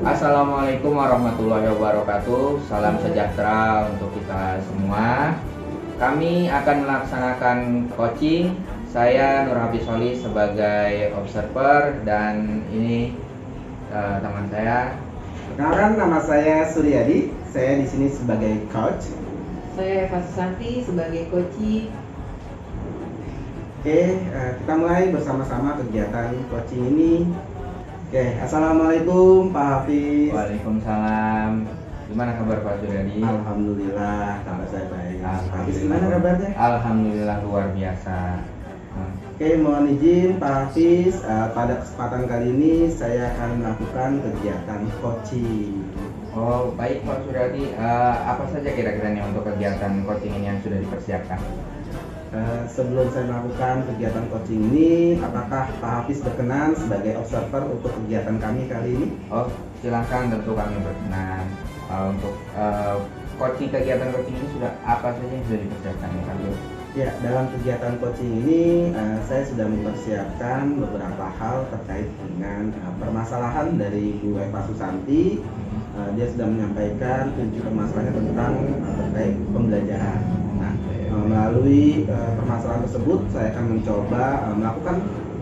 Assalamualaikum warahmatullahi wabarakatuh. Salam sejahtera untuk kita semua. Kami akan melaksanakan coaching. Saya Nur Hafiz Soli sebagai observer dan ini teman saya. Perkenalkan, nama saya Suryadi. Saya di sini sebagai coach. Saya Eva Susanti sebagai coaching. Oke, kita mulai bersama-sama kegiatan coaching ini. Oke, assalamualaikum Pak Hafiz. Waalaikumsalam. Gimana kabar Pak Suryadi? Alhamdulillah, kabar saya baik. Pak Hafiz Alhamdulillah. gimana kabarnya? Alhamdulillah luar biasa. Oke, mohon izin Pak Hafiz, pada kesempatan kali ini saya akan melakukan kegiatan coaching. Oh baik Pak Suryadi, apa saja kira-kira nih untuk kegiatan coaching ini yang sudah dipersiapkan? Sebelum saya melakukan kegiatan coaching ini, apakah Pak Hafiz berkenan sebagai observer untuk kegiatan kami kali ini? Oh silahkan, tentu kami berkenan. Untuk kegiatan coaching ini sudah apa saja yang sudah dipersiapkan ya Kak? Ya, dalam kegiatan coaching ini saya sudah mempersiapkan beberapa hal terkait dengan permasalahan dari Bu Eva Susanti. Dia sudah menyampaikan 7 permasalahan tentang terkait pembelajaran. Nah, melalui permasalahan tersebut saya akan mencoba melakukan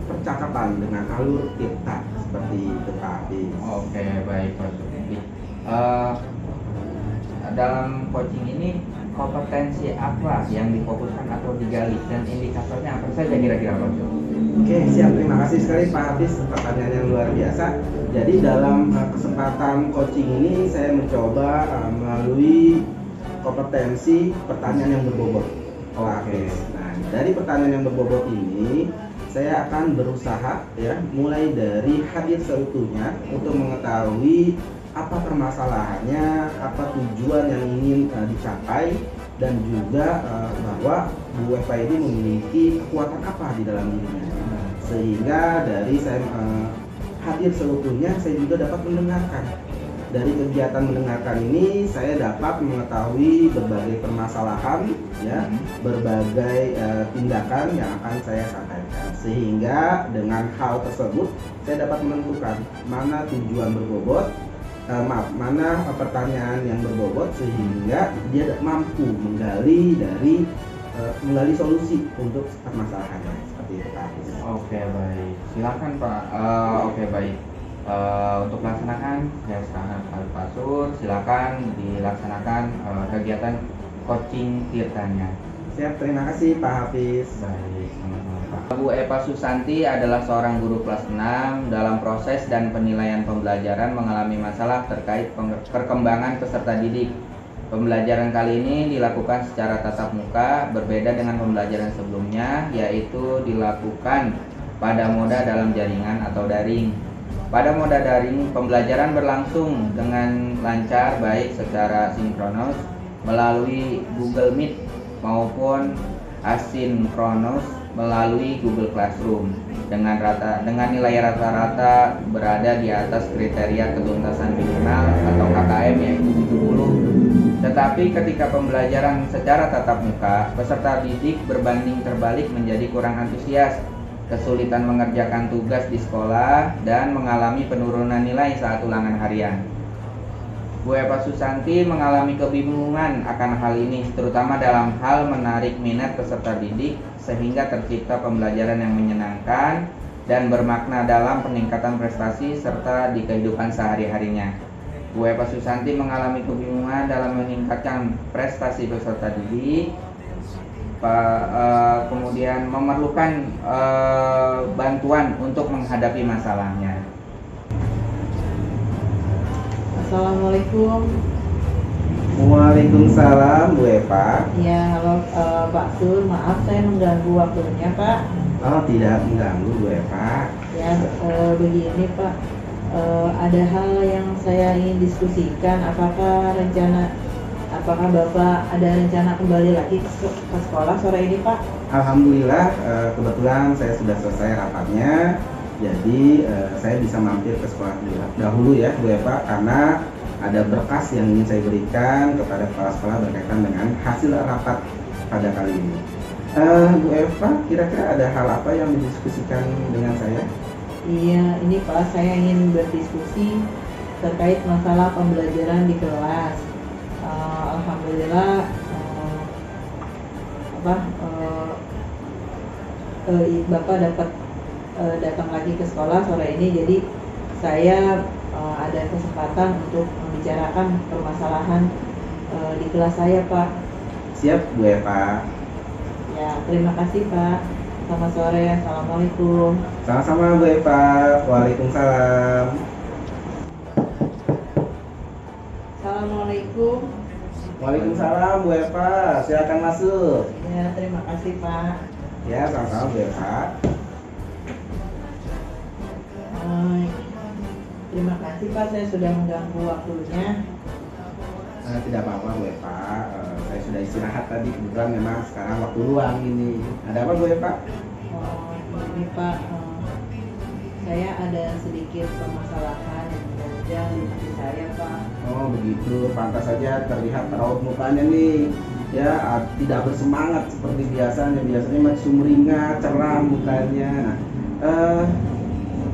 percakapan dengan alur tirta seperti itu Pak Hafiz. Oke baik Pak Suryadi. Dalam coaching ini kompetensi apa yang difokuskan atau digali dan indikatornya apa saja kira-kira Pak Suryadi? Oke, siap. Terima kasih sekali Pak Hafiz, pertanyaan yang luar biasa. Jadi dalam kesempatan coaching ini saya mencoba melalui kompetensi pertanyaan yang berbobot. Oke. Nah, dari pertanyaan yang berbobot ini saya akan berusaha ya, mulai dari hadir seutuhnya untuk mengetahui apa permasalahannya, apa tujuan yang ingin dicapai, dan juga bahwa Bu Eva ini memiliki kekuatan apa di dalam dirinya. Sehingga dari saya hadir seutuhnya, saya juga dapat mendengarkan. Dari kegiatan mendengarkan ini saya dapat mengetahui berbagai permasalahan ya, berbagai tindakan yang akan saya sampaikan. Sehingga dengan hal tersebut saya dapat menentukan mana tujuan berbobot, mana pertanyaan yang berbobot, sehingga dia mampu menggali solusi untuk permasalahannya, seperti itu Pak Hafiz. Oke baik, silakan Pak. Oke baik. Untuk melaksanakan ya sekarang Pak Sur, silakan dilaksanakan kegiatan coaching tirtanya. Siap, terima kasih Pak Hafiz. Baik, sama-sama Pak. Bu Eva Susanti adalah seorang guru kelas 6. Dalam proses dan penilaian pembelajaran mengalami masalah terkait perkembangan peserta didik. Pembelajaran kali ini dilakukan secara tatap muka, berbeda dengan pembelajaran sebelumnya, yaitu dilakukan pada moda dalam jaringan atau daring. Pada moda daring, pembelajaran berlangsung dengan lancar baik secara sinkronus melalui Google Meet maupun asinkronus melalui Google Classroom dengan nilai rata-rata berada di atas kriteria ketuntasan minimal atau KKM yaitu 70. Tetapi ketika pembelajaran secara tatap muka, peserta didik berbanding terbalik menjadi kurang antusias, kesulitan mengerjakan tugas di sekolah, dan mengalami penurunan nilai saat ulangan harian. Bu Eva Susanti mengalami kebingungan akan hal ini, terutama dalam hal menarik minat peserta didik sehingga tercipta pembelajaran yang menyenangkan dan bermakna dalam peningkatan prestasi serta di kehidupan sehari-harinya. Bu Eva Susanti mengalami kebingungan dalam meningkatkan prestasi peserta didik, kemudian memerlukan bantuan untuk menghadapi masalahnya. Assalamualaikum. Waalaikumsalam Bu Eva. Ya, halo Pak Sur, maaf saya mengganggu waktunya Pak. Oh, tidak mengganggu Bu Eva. Ya, begini Pak, ada hal yang saya ingin diskusikan. Apakah Bapak ada rencana kembali lagi ke sekolah sore ini Pak? Alhamdulillah, kebetulan saya sudah selesai rapatnya. Jadi saya bisa mampir ke sekolah dahulu ya Bu Eva, karena ada berkas yang ingin saya berikan kepada kepala sekolah berkaitan dengan hasil rapat pada kali ini. Bu Eva, kira-kira ada hal apa yang didiskusikan dengan saya? Iya, ini Pak, saya ingin berdiskusi terkait masalah pembelajaran di kelas. Alhamdulillah Bapak dapat datang lagi ke sekolah sore ini, jadi saya ada kesempatan untuk membicarakan permasalahan di kelas saya, Pak. Siap Bu Eva. Ya, terima kasih Pak. Selamat sore. Assalamualaikum. Sama-sama Bu Eva. Waalaikumsalam. Assalamualaikum. Waalaikumsalam Bu Eva. Silakan masuk. Ya, terima kasih Pak. Ya, sama-sama Bu Eva. Terima kasih Pak, saya sudah mengganggu waktunya. Tidak apa-apa Bu Eva. Saya sudah istirahat tadi, kebetulan memang sekarang waktu luang ini. Ada apa Bu Eva? Ini Pak, saya ada sedikit permasalahan yang mengganjal di hati saya Pak. Oh begitu, pantas saja terlihat raut mukanya nih. Ya, tidak bersemangat seperti biasanya. Biasanya masih sumringah, cerah mukanya. Nah,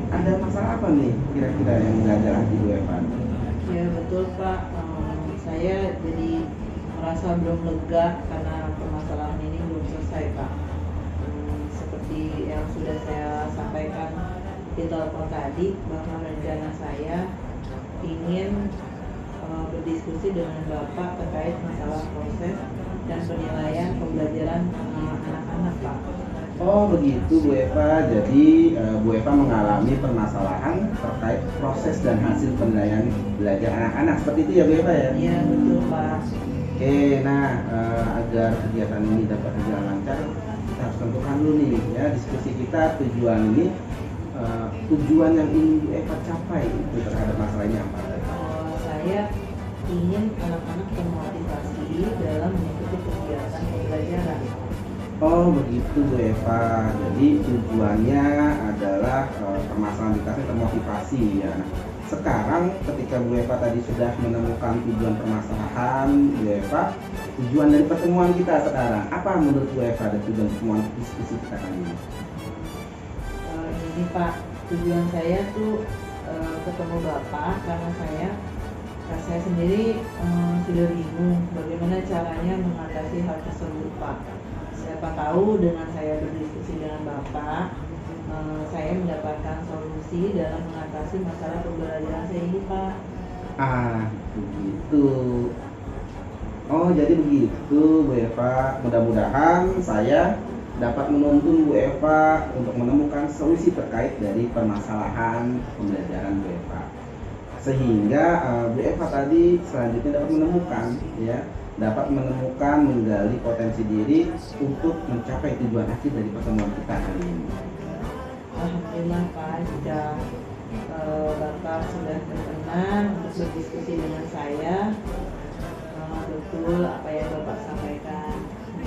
ada masalah apa nih kira-kira yang mengganjal hati Bu Eva? Ya betul Pak, saya jadi merasa belum lega karena permasalahan ini belum selesai Pak. Seperti yang sudah saya sampaikan di telepon tadi, bahwa rencana saya ingin berdiskusi dengan Bapak terkait masalah proses dan penilaian pembelajaran anak-anak Pak. Oh begitu Bu Eva, jadi Bu Eva mengalami permasalahan terkait proses dan hasil penilaian belajar anak-anak, seperti itu ya Bu Eva ya? Iya betul Pak. Oke, nah agar kegiatan ini dapat berjalan lancar, kita harus tentukan dulu nih ya diskusi kita tujuan ini, tujuan yang ingin Bu Eva capai itu terhadap masalah ini apa? Saya ingin anak-anak termotivasi dalam mengikuti kegiatan pembelajaran. Oh begitu Bu Eva, jadi tujuannya adalah permasalahan kita termotivasi ya. Nah, sekarang ketika Bu Eva tadi sudah menemukan tujuan permasalahan Bu Eva, tujuan dari pertemuan kita sekarang apa menurut Bu Eva dan tujuan pertemuan diskusi kita kali ini? Ini Pak, tujuan saya tuh ketemu Bapak karena saya sendiri sudah bingung bagaimana caranya mengatasi hal tersebut Pak. Siapa tahu dengan saya berdiskusi dengan Bapak, saya mendapatkan solusi dalam mengatasi masalah pembelajaran saya ini Pak. Begitu. Oh jadi begitu Bu Eva, mudah-mudahan saya dapat menuntun Bu Eva untuk menemukan solusi terkait dari permasalahan pembelajaran Bu Eva, sehingga Bu Eva tadi selanjutnya dapat menemukan menggali potensi diri untuk mencapai tujuan akhir dari pertemuan kita hari ini. Alhamdulillah Pak, jika Bapak sudah berkenan untuk berdiskusi dengan saya, betul apa yang Bapak sampaikan.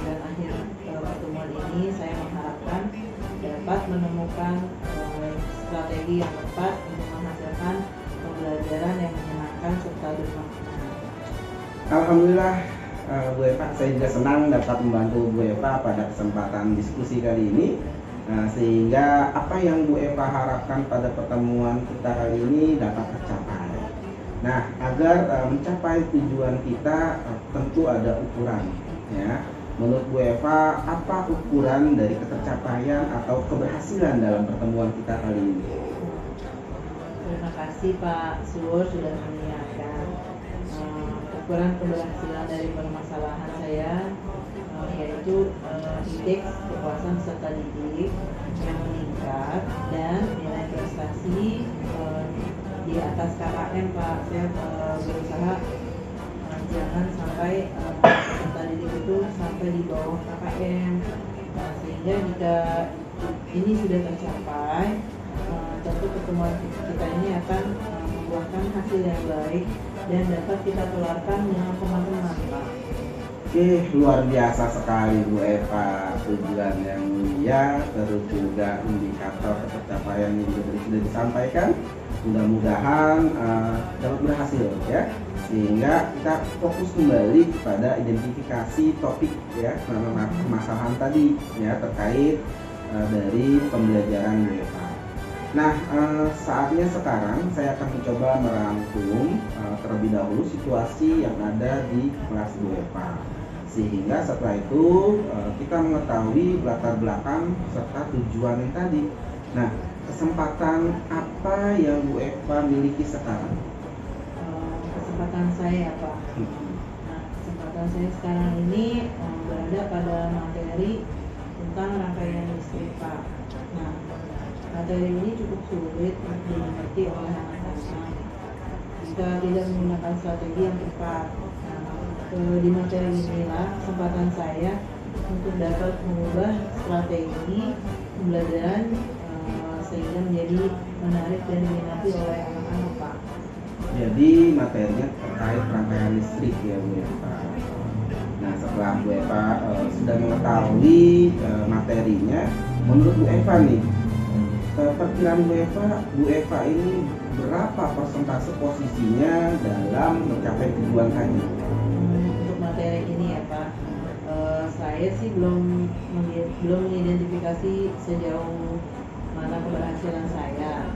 Dan akhir pertemuan ini saya mengharapkan dapat menemukan strategi yang tepat untuk menghasilkan pembelajaran yang menyenangkan serta bermakna. Alhamdulillah Bu Eva, saya juga senang dapat membantu Bu Eva pada kesempatan diskusi kali ini, sehingga apa yang Bu Eva harapkan pada pertemuan kita kali ini dapat tercapai. Nah, agar mencapai tujuan kita tentu ada ukuran ya. Menurut Bu Eva, apa ukuran dari ketercapaian atau keberhasilan dalam pertemuan kita kali ini? Terima kasih Pak Sur sudah mengingatkan. Ukuran keberhasilan dari permasalahan saya yaitu indeks kepuasan peserta didik yang meningkat dan nilai prestasi di atas KKM Pak. Saya berusaha jangan sampai peserta didik itu sampai di bawah KKM. Sehingga jika ini sudah tercapai, tentu pertemuan kita ini akan membuahkan hasil yang baik dan dapat kita tularkan dengan teman-teman Pak. Oke, luar biasa sekali Bu Eva, tujuan yang mulia, terus juga indikator pencapaian yang juga sudah disampaikan. Mudah-mudahan dapat berhasil ya, sehingga kita fokus kembali kepada identifikasi topik ya, permasalahan tadi ya terkait dari pembelajaran Bu Eva. Nah, saatnya sekarang saya akan mencoba merangkum terlebih dahulu situasi yang ada di kelas UEFA. Sehingga setelah itu kita mengetahui latar belakang serta tujuan yang tadi. Nah, kesempatan apa yang UEFA miliki sekarang? Kesempatan saya Pak. Nah, kesempatan saya sekarang ini berada pada materi tentang rangkaian listrik Pak. Nah, materi ini cukup sulit untuk dimengerti oleh anak-anak jika tidak menggunakan strategi yang tepat. Nah, di materi inilah kesempatan saya untuk dapat mengubah strategi pembelajaran sehingga menjadi menarik dan diminati oleh anak-anak Pak. Jadi materinya terkait rangkaian listrik ya Bu Eva. Nah, setelah Bu Eva sudah mengetahui materinya, menurut Bu Eva nih, perkiraan Bu Eva ini berapa persentase posisinya dalam mencapai tujuan tadi? Untuk materi ini ya Pak, saya sih belum mengidentifikasi sejauh mana keberhasilan saya.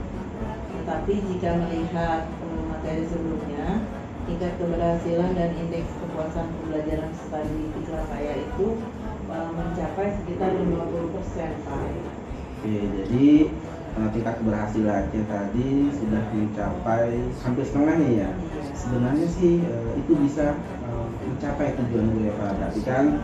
Tetapi jika melihat materi sebelumnya, tingkat keberhasilan dan indeks kepuasan pembelajaran peserta didik saya itu mencapai sekitar 50% Pak. Oke, jadi tingkat keberhasilannya tadi sudah mencapai hampir setengah nih ya. Sebenarnya sih itu bisa mencapai tujuan Bu Eva, tapi kan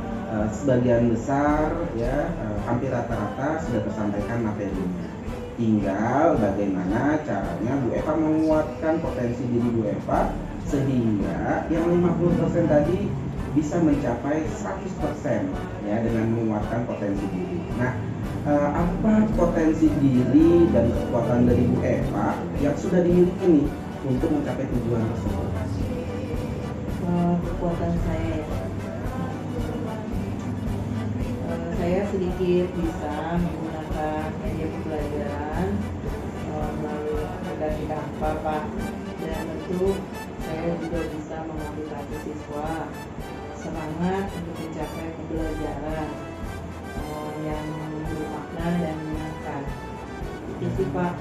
sebagian besar ya hampir rata-rata sudah tersampaikan materinya. Tinggal bagaimana caranya Bu Eva menguatkan potensi diri Bu Eva sehingga yang 50% tadi bisa mencapai 100% ya dengan menguatkan potensi diri. Nah, apa potensi diri dan kekuatan dari Bu Eva yang sudah dimiliki nih untuk mencapai tujuan tersebut? Kekuatan saya ya, saya sedikit bisa menggunakan media pembelajaran melalui aplikasi Canva Pak, dan tentu saya juga bisa memotivasi siswa semangat untuk mencapai pembelajaran yang bermakna dan menyenangkan. Itu sih Pak.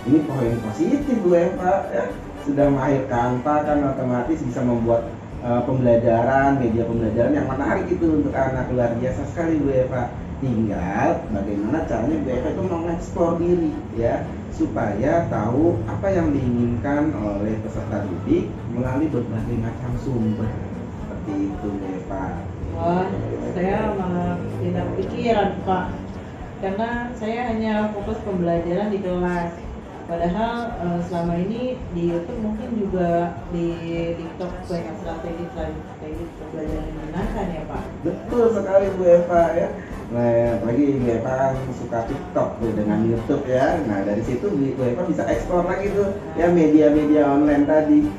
Ini poin positif Bu Eva ya. Sudah mahir Canva kan otomatis bisa membuat pembelajaran, media pembelajaran yang menarik itu untuk anak. Luar biasa sekali Bu Eva. Tinggal bagaimana caranya Bu Eva itu mengeksplor diri ya, supaya tahu apa yang diinginkan oleh peserta didik melalui berbagai macam sumber. Seperti itu Bu Eva. Wah, saya malah tidak kepikiran Pak, karena saya hanya fokus pembelajaran di kelas. Padahal selama ini di YouTube mungkin juga di TikTok banyak strategi pembelajaran yang menyenangkan ya Pak. Betul sekali Bu Eva ya. Nah, apalagi Bu Eva kan suka TikTok tuh dengan YouTube ya. Nah, dari situ Bu Eva bisa eksplor lagi tuh ya media-media online tadi.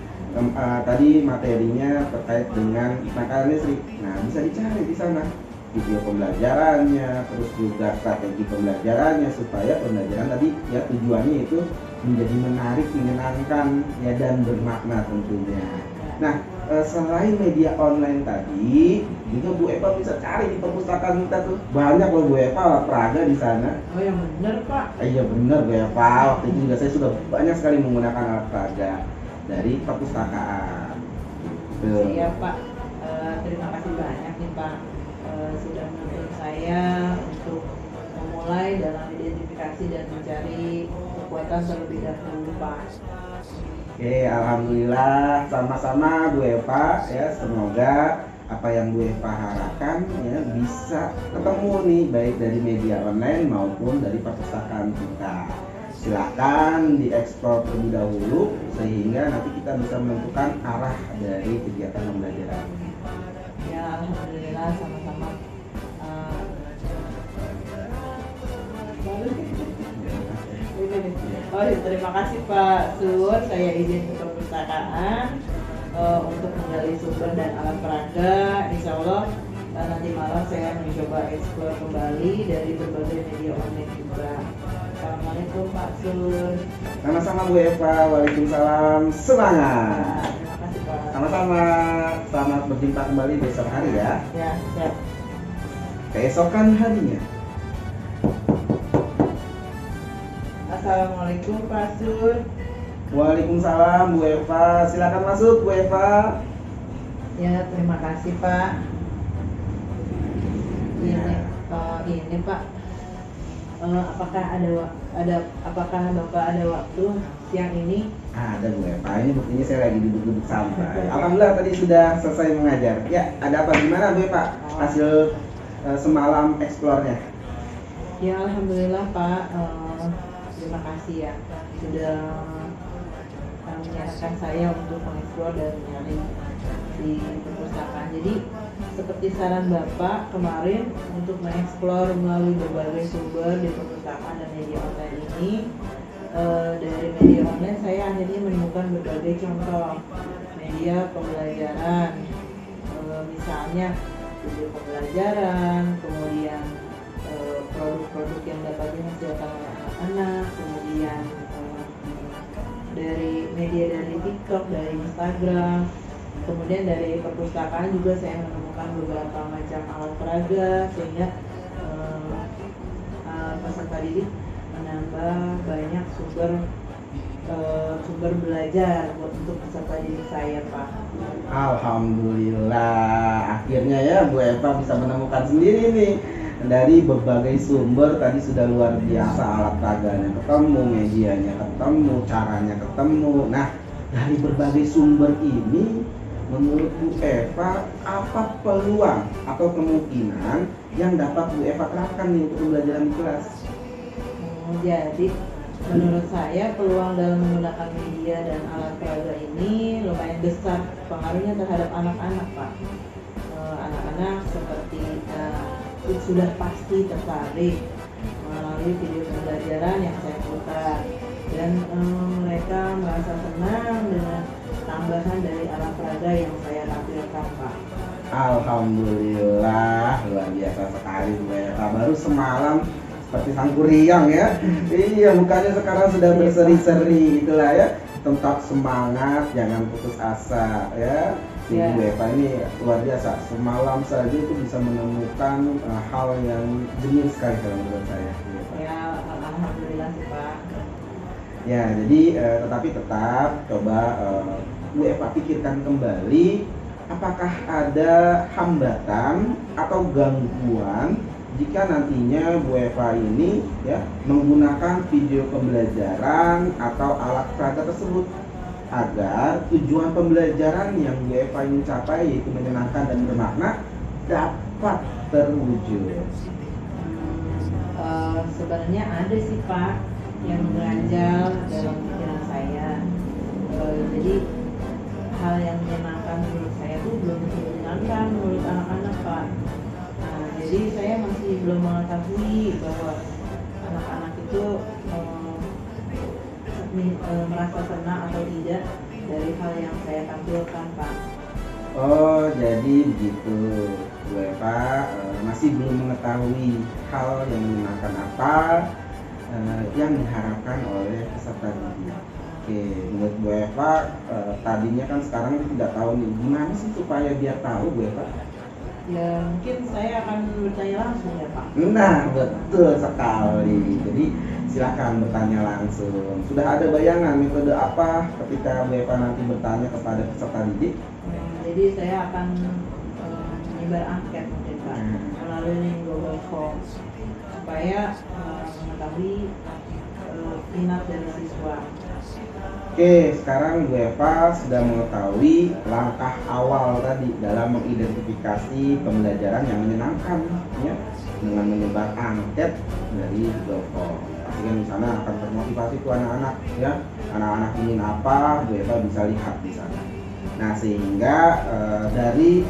Tadi materinya terkait dengan rangkaian listrik. Nah, bisa dicari di sana video pembelajarannya, terus juga strategi pembelajarannya supaya pembelajaran tadi ya tujuannya itu menjadi menarik, menyenangkan ya dan bermakna tentunya. Nah, selain media online tadi, juga Bu Eva bisa cari di perpustakaan kita tuh. Banyak loh Bu Eva alat peraga di sana. Oh yang benar Pak. Iya benar Bu Eva. Waktu itu juga saya sudah banyak sekali menggunakan alat peraga dari perpustakaan. Iya Pak. Terima kasih banyak nih Pak. Sudah menuntun saya untuk memulai dalam identifikasi dan mencari kekuatan terlebih dahulu Pak. Oke, alhamdulillah sama-sama Bu Eva ya, semoga apa yang Bu Eva harapkan ya bisa ketemu nih baik dari media online maupun dari perpustakaan kita. Silakan dieksplor terlebih dahulu sehingga nanti kita bisa menentukan arah dari kegiatan pembelajaran. Ya alhamdulillah sama-sama. Oh terima kasih Pak Sur, saya izin ke perpustakaan untuk menggali sumber dan alat peraga. Insya Allah nanti malam saya mencoba eksplor kembali dari berbagai media online juga. Assalamualaikum Pak Sur. Sama-sama Bu Eva, waalaikumsalam, semangat. Terima kasih Pak. Sama-sama, selamat berjumpa kembali besok hari ya. Ya, siap. Keesokan harinya. Assalamualaikum Pak Sur. Waalaikumsalam Bu Eva, silakan masuk Bu Eva. Ya, terima kasih Pak. Ini Pak, apakah apakah Bapak ada waktu siang ini? Ada Bu Eva, ini buktinya saya lagi duduk-duduk santai. Alhamdulillah tadi sudah selesai mengajar. Ya, ada apa gimana Bu Eva? Hasil semalam eksplornya. Ya, alhamdulillah Pak. Terima kasih ya sudah menyarankan saya untuk mengeksplor dan mencari di perpustakaan. Jadi seperti saran Bapak kemarin untuk mengeksplor melalui berbagai sumber di perpustakaan dan media online ini, dari media online saya akhirnya menemukan berbagai contoh media pembelajaran, misalnya video pembelajaran, kemudian produk-produk yang dapat dihasilkan oleh anak-anak, kemudian dari media dari TikTok, dari Instagram, kemudian dari perpustakaan juga saya menemukan beberapa macam alat peraga sehingga peserta didik menambah banyak sumber belajar untuk peserta didik saya, Pak. Alhamdulillah, akhirnya ya Bu Eva bisa menemukan sendiri nih. Dari berbagai sumber tadi sudah luar biasa, alat peraganya ketemu, medianya ketemu, caranya ketemu. Nah, dari berbagai sumber ini menurut Bu Eva apa peluang atau kemungkinan yang dapat Bu Eva terapkan nih untuk pembelajaran di kelas? Jadi menurut saya peluang dalam menggunakan media dan alat peraga ini lumayan besar pengaruhnya terhadap anak-anak, Pak. Anak-anak seperti sudah pasti tertarik melalui video pembelajaran yang saya putar, dan mereka merasa senang dengan tambahan dari alat peraga yang saya tampilkan, Pak. Alhamdulillah, luar biasa sekali Bu Eva. Baru semalam seperti sang kuriang ya. Iya, mukanya sekarang sudah berseri-seri, itulah ya. Tetap semangat, jangan putus asa ya. Si Bu Eva ini luar biasa. Semalam saja itu bisa menemukan hal yang jenius sekali kalau menurut saya. Ya, alhamdulillah sih, Pak. Ya, jadi tetapi tetap coba Bu Eva pikirkan kembali, apakah ada hambatan atau gangguan jika nantinya Bu Eva ini ya menggunakan video pembelajaran atau alat peraga tersebut, agar tujuan pembelajaran yang Bu Eva ingin capai, yaitu menyenangkan dan bermakna, dapat terwujud. Sebenarnya ada sih, Pak, yang mengganjal dalam pikiran saya. Jadi hal yang menyenangkan menurut saya itu belum tentu menyenangkan menurut anak-anak, Pak. Jadi saya masih belum mengetahui bahwa anak-anak itu merasa senang atau tidak dari hal yang saya tampilkan, Pak. Oh, jadi begitu. Bu Eva masih belum mengetahui hal yang menyenangkan apa yang diharapkan oleh peserta didik. Oke, menurut Bu Eva tadinya kan sekarang tidak tahu nih, gimana sih supaya biar tahu Bu Eva? Ya, mungkin saya akan bertanya langsung ya, Pak. Nah, betul sekali. Jadi silakan bertanya langsung. Sudah ada bayangan metode apa ketika Bu Eva nanti bertanya kepada peserta didik? Jadi saya akan menyebar angket mungkin, Pak, melalui link Google Form supaya mengetahui minat dari siswa. Oke, sekarang Bu Eva sudah mengetahui langkah awal tadi dalam mengidentifikasi pembelajaran yang menyenangkan ya, dengan menyebar angket dari Google Form. Pastikan di sana akan termotivasi tuh anak-anak ya. Anak-anak ingin apa, Bu Eva bisa lihat di sana. Nah, sehingga dari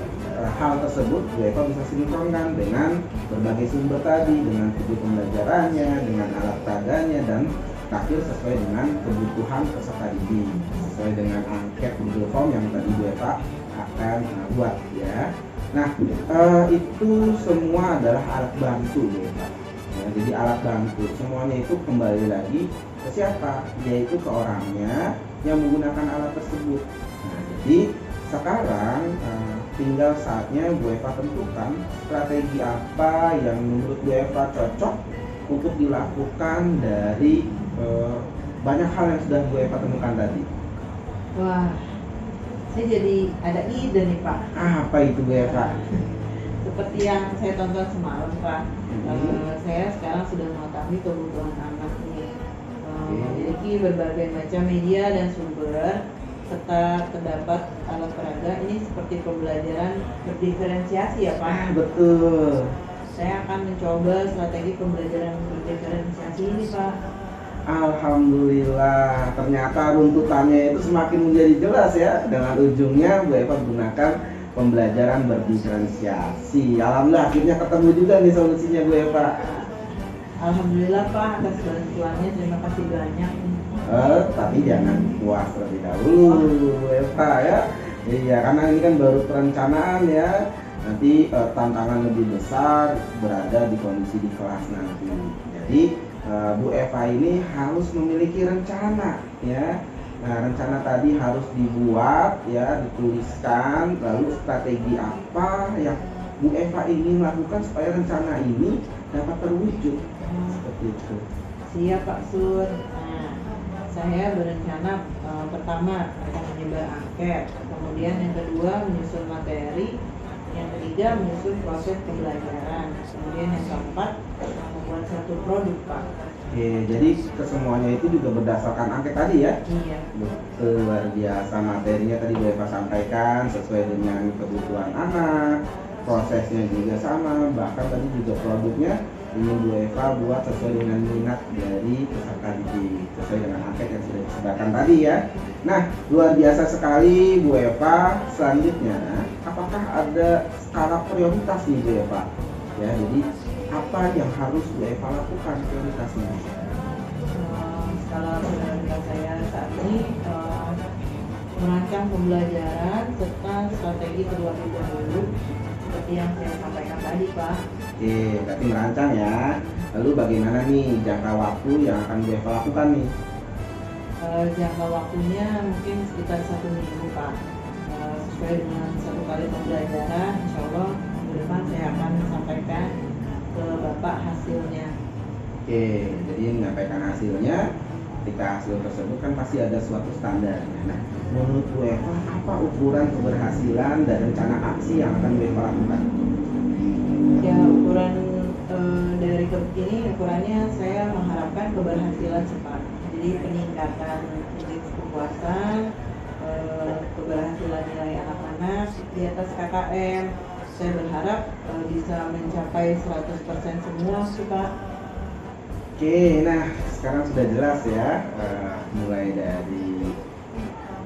hal tersebut Bu Eva bisa sinkronkan dengan berbagai sumber tadi, dengan video pembelajarannya, dengan alat peraganya, dan terakhir sesuai dengan kebutuhan peserta didik, sesuai dengan angket Google Form yang tadi Bu Eva akan buat ya. Nah, itu semua adalah alat bantu Bu Eva. Ya, jadi alat bantu semuanya itu kembali lagi ke siapa? Yaitu ke orangnya yang menggunakan alat tersebut. Nah, jadi sekarang tinggal saatnya Bu Eva tentukan strategi apa yang menurut Bu Eva cocok untuk dilakukan dari banyak hal yang sudah Bu Eva temukan tadi. Wah, saya jadi ada ide nih Pak. Apa itu Bu Eva? Seperti yang saya tonton semalam Pak. Hmm. Saya sekarang sudah mengetahui kebutuhan anak nih. Oke. Memiliki berbagai macam media dan sumber serta terdapat alat peraga ini seperti pembelajaran berdiferensiasi ya Pak. Betul. Saya akan mencoba strategi pembelajaran berdiferensiasi ini Pak. Alhamdulillah, ternyata runtutannya itu semakin menjadi jelas ya. Dengan ujungnya Bu Eva menggunakan pembelajaran berdiferensiasi. Alhamdulillah akhirnya ketemu juga nih solusinya Bu Eva. Alhamdulillah Pak atas bantuannya, terima kasih banyak. Tapi jangan puas terlebih dahulu Bu Eva ya. Iya, karena ini kan baru perencanaan ya. Nanti tantangan lebih besar berada di kondisi di kelas nanti. Jadi Bu Eva ini harus memiliki rencana ya. Nah, rencana tadi harus dibuat ya, dituliskan, lalu strategi apa yang Bu Eva ingin lakukan supaya rencana ini dapat terwujud. Seperti itu. Siap Pak Sur. Nah, saya berencana pertama akan menyebar angket, kemudian yang kedua menyusun materi, yang ketiga menyusun proses pembelajaran, kemudian yang keempat membuat satu produk Pak. Oke, jadi kesemuanya itu juga berdasarkan angket tadi ya? Iya. Betul, luar biasa materinya tadi Bu Eva sampaikan sesuai dengan kebutuhan anak, prosesnya juga sama, bahkan tadi juga produknya ingin Bu Eva buat sesuai dengan minat dari peserta didik, sesuai dengan angket yang sudah disebarkan tadi ya. Nah, luar biasa sekali Bu Eva. Selanjutnya, apakah ada skala prioritas nih Bu Eva? Ya, jadi apa yang harus Bu Eva lakukan prioritasnya? Skala prioritas saya saat ini merancang pembelajaran serta strategi terlebih dahulu seperti yang saya sampaikan tadi Pak. Oke, berarti merancang ya. Lalu bagaimana nih jangka waktu yang akan Bu Eva lakukan nih? Jangka waktunya mungkin sekitar 1 minggu Pak. Sesuai dengan 1 kali pembelajaran, insya Allah ke depan saya akan sampaikan ke Bapak hasilnya. Oke, jadi menyampaikan hasilnya. Ketika hasil tersebut kan pasti ada suatu standarnya. Nah, menurut Bu Eva, apa ukuran keberhasilan dan rencana aksi yang akan Bu Eva lakukan? Ya ukuran dari ini ukurannya saya mengharapkan keberhasilan cepat. Jadi peningkatan indeks kepuasan, keberhasilan nilai anak-anak di atas KKM. Saya berharap bisa mencapai 100% semua sih Pak. Oke, nah sekarang sudah jelas ya, mulai dari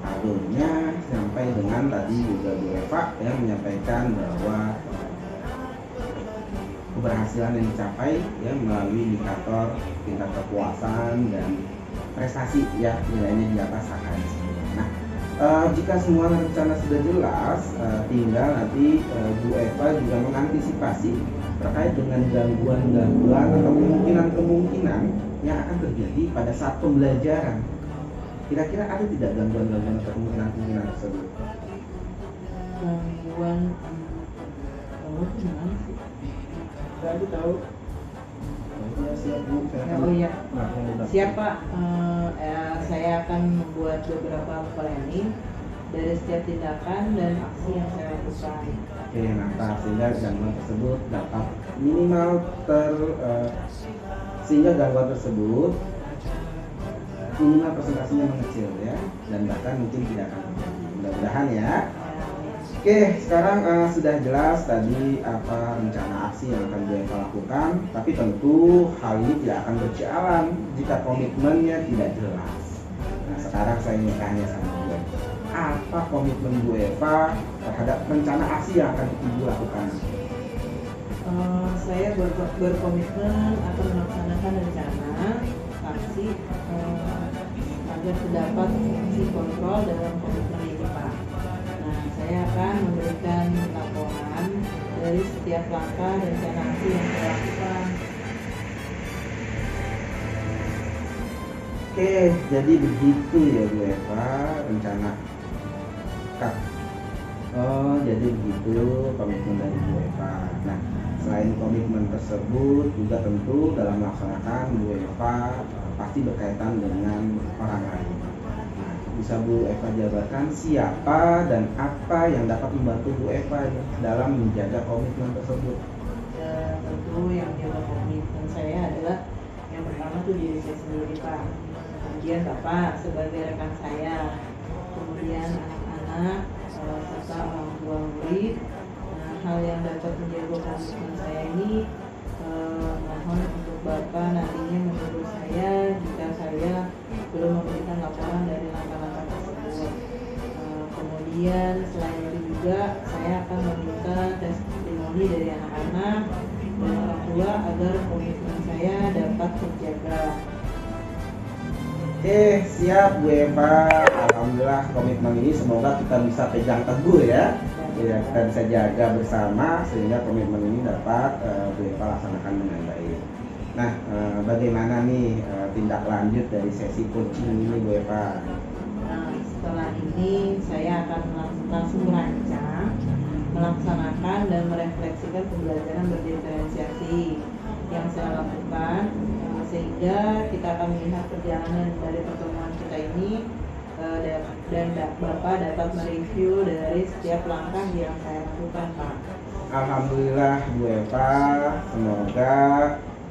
alurnya sampai dengan tadi juga Bu Eva yang menyampaikan bahwa keberhasilan yang dicapai ya melalui indikator tingkat kepuasan dan prestasi ya, nilainya di atas KKM semua. Nah, jika semua rencana sudah jelas, tinggal nanti Bu Eva juga mengantisipasi terkait dengan gangguan-gangguan atau kemungkinan-kemungkinan yang akan terjadi pada saat pembelajaran. Kira-kira ada tidak gangguan-gangguan atau kemungkinan-kemungkinan tersebut? Gangguan gimana sih? Gak tahu. Ya, siap Bu. Oh iya. Siap Pak. Saya akan membuat beberapa planning dari setiap tindakan dan aksi yang saya lakukan. Oke, nah sehingga gangguan tersebut dapat minimal sehingga gangguan tersebut minimal presentasinya mengecil ya, dan bahkan mungkin tidak akan terjadi. Mudah-mudahan ya. Oke, sekarang sudah jelas tadi apa rencana aksi yang akan Bu Eva lakukan, tapi tentu hal ini tidak akan berjalan jika komitmennya tidak jelas. Nah, sekarang saya ingin tanya sama Bu Eva, apa komitmen Bu Eva terhadap rencana aksi yang akan Ibu lakukan? Saya berkomitmen akan melaksanakan rencana aksi agar terdapat fungsi kontrol dalam komitmen ini Pak. Nah, saya akan memberikan laporan dari setiap langkah rencana aksi yang saya lakukan. Oke, jadi begitu ya Bu Eva rencana Kak. Oh, jadi begitu komitmen dari Bu Eva. Nah, selain komitmen tersebut juga tentu dalam melaksanakan Bu Eva pasti berkaitan dengan orang lain. Nah, bisa Bu Eva jabarkan siapa dan apa yang dapat membantu Bu Eva dalam menjaga komitmen tersebut? Tentu yang menjaga komitmen saya adalah yang pertama tuh diri saya sendiri Pak, kemudian Bapak sebagai rekan saya, kemudian anak-anak serta orang tua murid. Nah, hal yang dapat menjaga komitmen saya ini mohon untuk Bapak nantinya menurut saya jika saya belum memberikan laporan dari langkah-langkah tersebut. Kemudian selain itu juga saya akan meminta testimoni dari anak-anak dan orang tua agar komitmen saya dapat terjaga. Oke, siap Bu Eva. Alhamdulillah komitmen ini semoga kita bisa pegang teguh ya. Ya, kita bisa jaga bersama sehingga komitmen ini dapat Bu Eva laksanakan dengan baik. Nah, bagaimana nih tindak lanjut dari sesi coaching ini Bu Eva? Nah, setelah ini saya akan langsung merancang, melaksanakan dan merefleksikan pembelajaran berdiferensiasi yang saya lakukan sehingga kita akan melihat perjalanan dari pertemuan kita ini dan Bapak dapat mereview dari setiap langkah yang saya lakukan Pak. Alhamdulillah Bu Eva, semoga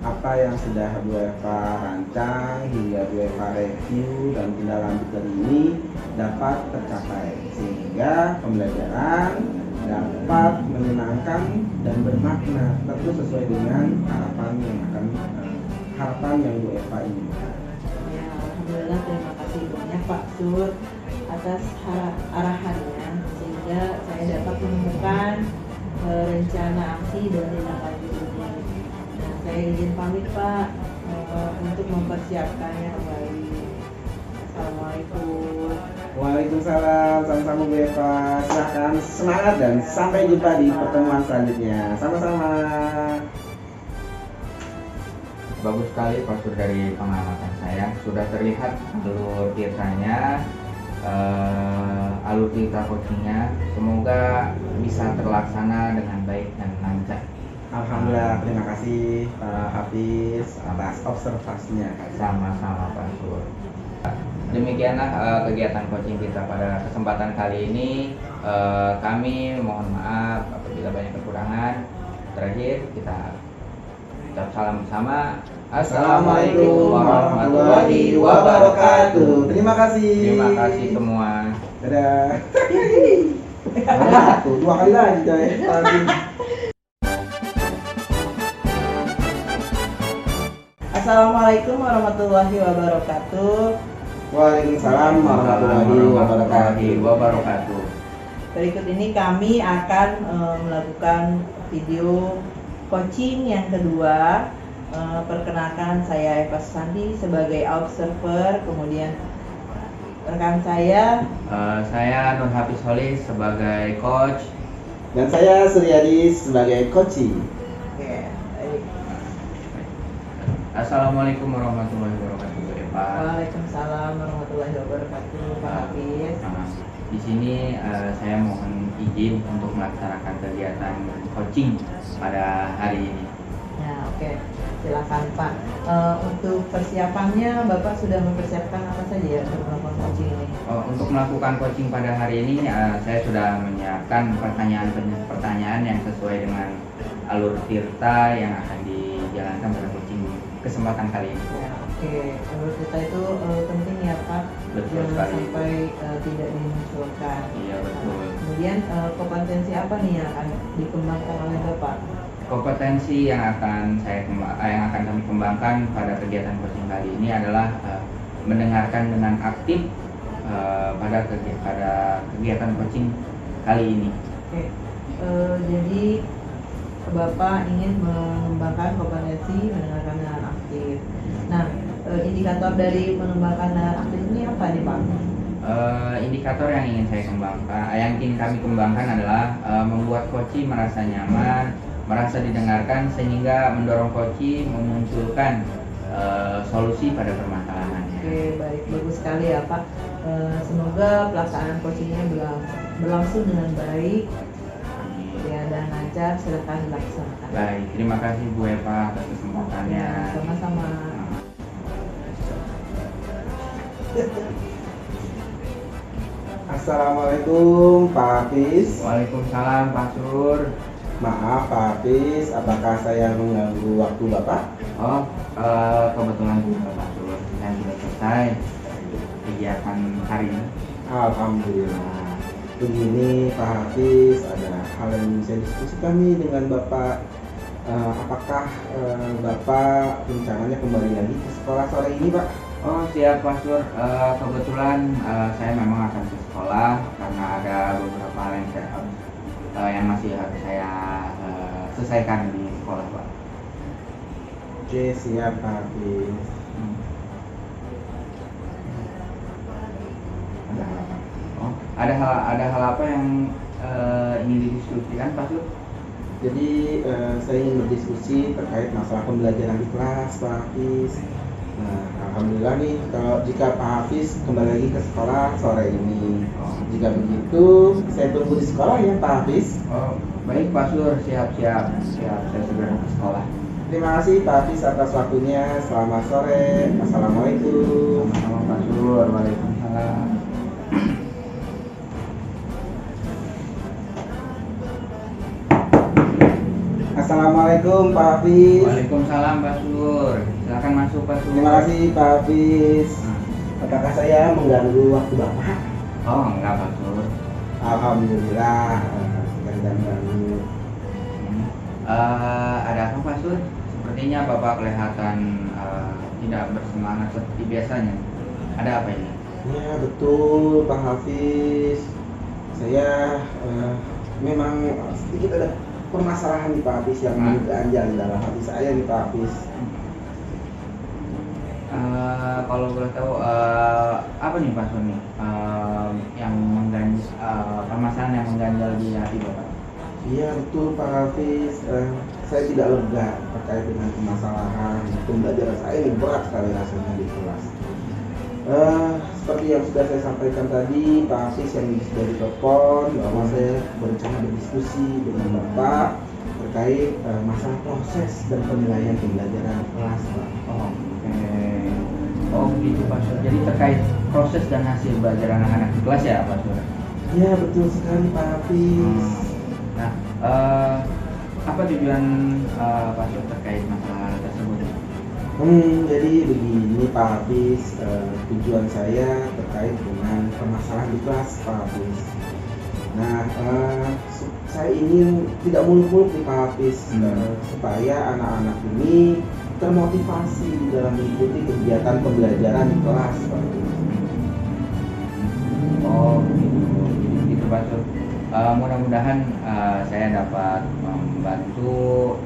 apa yang sudah Bu Eva rancang hingga Bu Eva review dan tindak lanjut dari ini dapat tercapai sehingga pembelajaran dapat menyenangkan dan bermakna tentu sesuai dengan harapan yang Bu Eva inginkan. Ya, alhamdulillah terima kasih banyak Pak Sur atas arahannya sehingga saya dapat menemukan rencana aksi dan tindak lanjut ini. Nah, saya izin pamit Pak untuk mempersiapkannya kembali. Assalamualaikum. Waalaikumsalam, sama-sama Bu Eva. Silahkan semangat dan sampai jumpa di pertemuan selanjutnya. Sama-sama. Bagus sekali Pak Sur dari pengamatan saya. Sudah terlihat alur tirtanya, alur tirta coachingnya. Semoga bisa terlaksana dengan baik dan lancar. Alhamdulillah, terima kasih Pak Hafiz atas observasinya. Sama-sama Pak Sur. Demikianlah kegiatan coaching kita pada kesempatan kali ini. Kami mohon maaf apabila banyak kekurangan. Terakhir kita ucap salam bersama. Assalamualaikum warahmatullahi wabarakatuh. Terima kasih. Terima kasih semua. Dadah. Nah, tuh, 2 kali lagi coy. Assalamualaikum warahmatullahi wabarakatuh. Waalaikumsalam warahmatullahi wabarakatuh. Berikut ini kami akan melakukan video coaching yang kedua. Perkenalkan, saya Eva Susanti sebagai observer, kemudian rekan saya Nur Hafiz Holis sebagai coach. Dan saya Suryadi sebagai coaching. Oke, baik. Assalamualaikum warahmatullahi wabarakatuh, Eva. Waalaikumsalam warahmatullahi wabarakatuh, Pak Hafiz. Di sini saya mohon izin untuk melaksanakan kegiatan coaching pada hari ini. Ya, oke. Silakan Pak. Untuk persiapannya Bapak sudah mempersiapkan apa saja ya untuk melakukan coaching ini? Untuk melakukan coaching pada hari ini saya sudah menyiapkan pertanyaan yang sesuai dengan alur tirta yang akan dijalankan pada coaching kesempatan kali ini. Ya, oke. Menurut kita itu penting ya Pak. Betul Jangan sekali. sampai tidak dimunculkan. Iya, betul. Kemudian kompetensi apa nih yang akan dikembangkan oleh Bapak? Kompetensi yang akan kami kembangkan pada kegiatan coaching kali ini adalah mendengarkan dengan aktif pada kegiatan coaching kali ini. Oke. Jadi Bapak ingin mengembangkan kompetensi mendengarkan dengan aktif. Nah, indikator dari mengembangkan dengan aktif ini apa nih Pak? Indikator yang ingin kami kembangkan adalah membuat coach merasa nyaman, merasa didengarkan sehingga mendorong coach memunculkan solusi pada permasalahannya. Oke, baik, bagus sekali ya Pak. Semoga pelaksanaan coachingnya berlangsung dengan baik ya dan lancar. Silakan dilaksanakan. Baik, terima kasih Bu Eva atas kesempatannya. Ya, sama-sama. Assalamualaikum Pak Hafiz. Waalaikumsalam Pak Sur. Maaf Pak Hafiz, apakah saya mengganggu waktu Bapak? Oh, kebetulan juga Pak Sur, saya sudah selesai kegiatan hari ini. Alhamdulillah. Begini Pak Hafiz, ada hal yang ingin saya diskusikan nih dengan Bapak. Apakah Bapak rencananya kembali lagi ke sekolah sore ini Pak? Oh siap Pak Sur. Kebetulan saya memang akan ke sekolah karena ada beberapa hal yang masih harus saya selesaikan di sekolah Pak. Oke, siap Pak Hafiz. Ada hal apa? Oh, ada hal apa yang ingin didiskusikan Pak Sur? Jadi saya ingin berdiskusi terkait masalah pembelajaran di kelas Pak Hafiz. Nah, alhamdulillah nih kalau jika Pak Hafiz kembali lagi ke sekolah sore ini. Jika begitu, saya tunggu di sekolah ya Pak Hafiz. Oh, baik Pak Sur, siap. Saya segera ke sekolah. Terima kasih Pak Hafiz atas waktunya. Selamat sore. Assalamualaikum. Sama-sama Pak Sur. Waalaikumsalam. Assalamualaikum Pak Hafiz. Waalaikumsalam Pak Sur. Silakan masuk Pak Sur. Terima kasih Pak Hafiz. Apakah saya mengganggu waktu Bapak? Oh, enggak Pak Sur. Alhamdulillah. Dan Ada apa Pak Sur? Sepertinya Bapak kelihatan tidak bersemangat seperti biasanya. Ada apa ini? ya betul Pak Hafiz. Saya memang sedikit ada permasalahan nih Pak Hafiz yang mengganjal dalam hati saya nih Pak Hafiz. Kalau boleh tahu apa nih Pak Sur nih yang permasalahan yang mengganjal di hati Bapak? Iya betul Pak Hafiz. Saya tidak lega terkait dengan permasalahan pembelajaran saya ini berat sekali rasanya di kelas. Seperti yang sudah saya sampaikan tadi Pak Hafiz yang sudah ditelepon bahwa saya berencana berdiskusi dengan Bapak terkait masalah proses dan penilaian pembelajaran kelas Pak. Oh, oke. Oh begitu Pak Sur. Jadi terkait proses dan hasil belajar anak-anak di kelas ya Pak Sur? Iya betul sekali Pak Hafiz. Nah, apa tujuan Pak Sur terkait masalah tersebut? Jadi begini Pak Hafiz, tujuan saya terkait dengan permasalahan di kelas Pak Hafiz. Nah, saya ingin tidak muluk-muluk nih Pak Hafiz, supaya anak-anak ini termotivasi di dalam mengikuti kegiatan pembelajaran di kelas Pak Hafiz. Oh begitu Pak Sur. Mudah-mudahan saya dapat membantu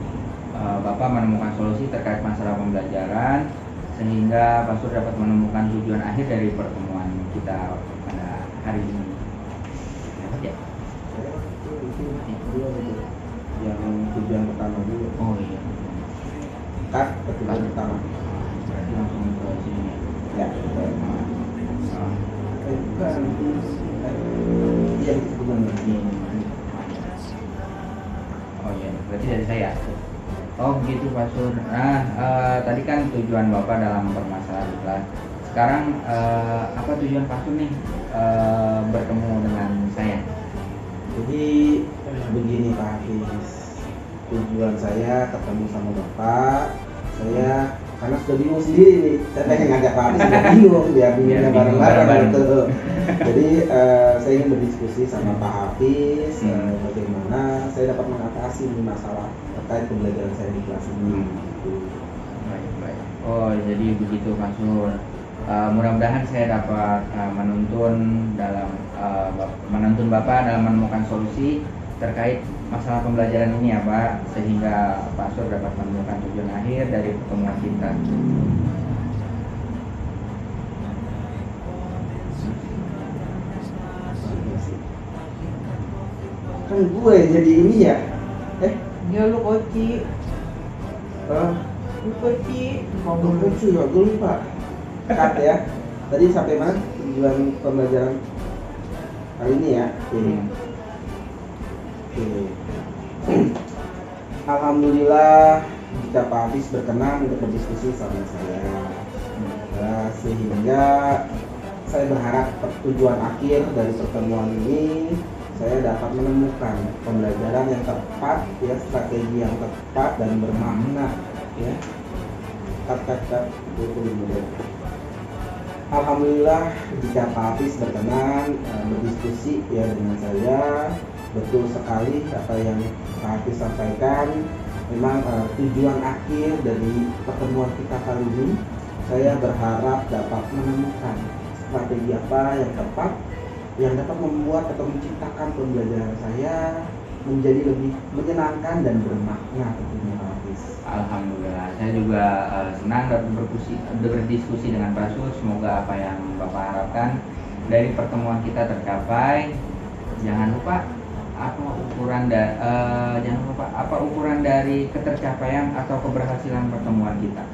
Bapak menemukan solusi terkait masalah pembelajaran sehingga Pak Sur dapat menemukan tujuan akhir dari pertemuan kita pada hari ini. Dapat ya? Yang tujuan pertama dulu. Oh iya. Tujuan pertama. Berarti langsung ke sini. Ya. Bukan. Iya tujuan Oh iya, berarti dari saya. Oh begitu Pak Sur. Nah, tadi kan tujuan Bapak dalam permasalahan di kelas. Sekarang apa tujuan Pak Sur nih bertemu dengan saya? Jadi begini Pak Hafiz, tujuan saya ketemu sama Bapak, saya karena sudah bingung sendiri nih, saya pengen ngajak Pak Hafiz sudah bingung, biar bingungnya bareng-bareng gitu. Jadi saya ingin berdiskusi sama Pak Hafiz bagaimana saya dapat mengatasi masalah terkait pembelajaran saya di kelas ini. Baik. Oh jadi begitu Pak Sur. Mudah-mudahan saya dapat menuntun Bapak dalam menemukan solusi terkait masalah pembelajaran ini ya Pak, sehingga Pak Sur dapat menemukan tujuan akhir dari pertemuan kita. Kan gue jadi ini ya? Ya lu koci. Lu koci. Gue juga gue lupa. Cut ya. Tadi sampai mana tujuan pembelajaran kali ini ya? Alhamdulillah jika Pak Hafiz berkenan untuk berdiskusi sama saya, sehingga saya berharap tujuan akhir dari pertemuan ini saya dapat menemukan pembelajaran yang tepat, ya, strategi yang tepat dan bermakna, ya. Alhamdulillah jika Pak Hafiz berkenan berdiskusi ya dengan saya, betul sekali apa yang Pak Hafiz sampaikan. Memang tujuan akhir dari pertemuan kita kali ini, saya berharap dapat menemukan strategi apa yang tepat yang dapat membuat atau menciptakan pembelajaran saya menjadi lebih menyenangkan dan bermakna tentunya Pak Hafiz. Alhamdulillah, saya juga senang dapat berdiskusi dengan Pak Sur. Semoga apa yang Bapak harapkan dari pertemuan kita tercapai. Jangan lupa apa ukuran dari ketercapaian atau keberhasilan pertemuan kita,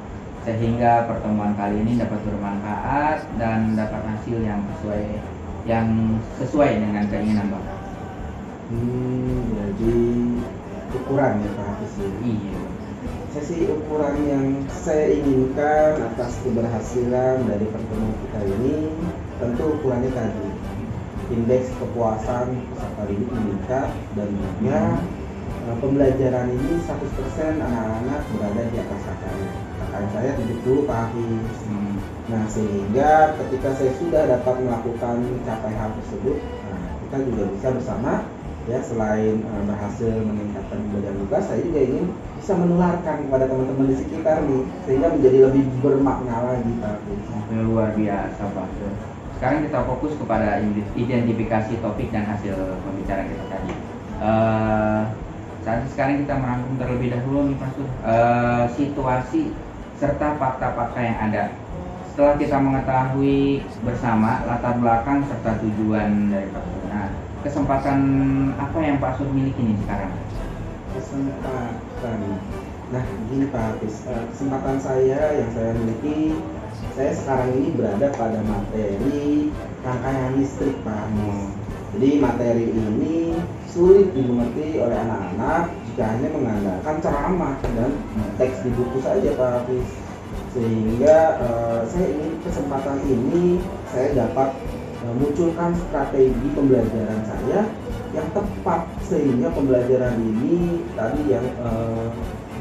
sehingga pertemuan kali ini dapat bermanfaat dan dapat hasil yang sesuai dengan keinginan Bapak. Jadi ukuran ya Pak Hafiz. Iya. Saya sih ukuran yang saya inginkan atas keberhasilan dari pertemuan kita ini, tentu ukurannya tadi indeks kepuasan peserta didik meningkat, dan juga pembelajaran ini 100% anak-anak berada di atas KKM saya 70 Pak Hafiz. Nah, sehingga ketika saya sudah dapat melakukan capai hal tersebut, kita juga bisa bersama, ya, selain berhasil meningkatkan pembelajaran juga, saya juga ingin bisa menularkan kepada teman-teman di sekitar nih, sehingga menjadi lebih bermakna lagi Pak Hafiz. Luar biasa Pak Sur. Sekarang kita fokus kepada identifikasi topik dan hasil pembicaraan kita tadi. Sekarang kita merangkum terlebih dahulu nih Pak Sur, situasi serta fakta-fakta yang ada. Setelah kita mengetahui bersama latar belakang serta tujuan dari Pak Sur, nah, kesempatan apa yang Pak Sur miliki nih sekarang? Kesempatan. Nah, gini Pak Hafiz, kesempatan yang saya miliki, saya sekarang ini berada pada materi rangkaian listrik Pak Hafiz. Jadi materi ini sulit dimengerti oleh anak-anak jika hanya mengandalkan ceramah dan teks di buku saja Pak Hafiz. Sehingga saya ingin kesempatan ini saya dapat munculkan strategi pembelajaran saya yang tepat, sehingga pembelajaran ini tadi yang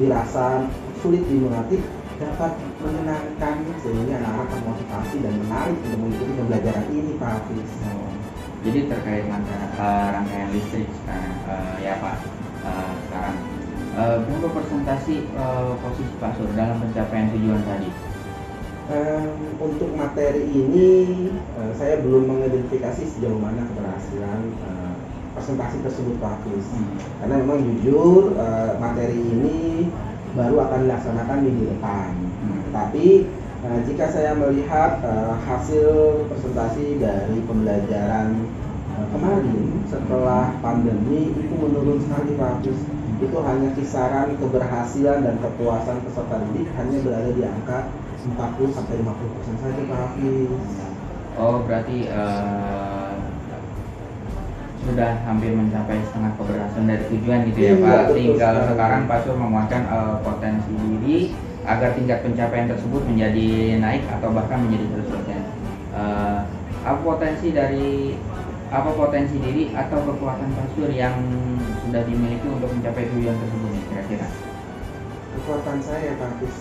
dirasa sulit dimengerti dapat menyenangkan, sehingga anak-anak termotivasi dan menarik untuk mengikuti pembelajaran ini Pak Hafiz. Jadi terkait rangkaian listrik sekarang, ya Pak, sekarang berapa persentase posisi Pak Sur dalam pencapaian tujuan tadi? Untuk materi ini saya belum mengidentifikasi sejauh mana keberhasilan presentasi tersebut Pak Hafiz. Karena memang jujur materi ini baru akan dilaksanakan minggu depan. Tapi jika saya melihat hasil presentasi dari pembelajaran kemarin setelah pandemi itu menurun sekali Pak Hafiz. Itu hanya kisaran keberhasilan dan kepuasan peserta didik hanya berada di angka 40-50% saja Pak Hafiz. Oh, berarti sudah hampir mencapai setengah keberhasilan dari tujuan gitu ya Pak. Tinggal sekarang Pak Sur menguatkan potensi diri agar tingkat pencapaian tersebut menjadi naik atau bahkan menjadi terus berjalan. Apa potensi diri atau kekuatan Pak Sur yang sudah dimiliki untuk mencapai tujuan tersebut kira-kira? Kekuatan saya Pak Hafiz,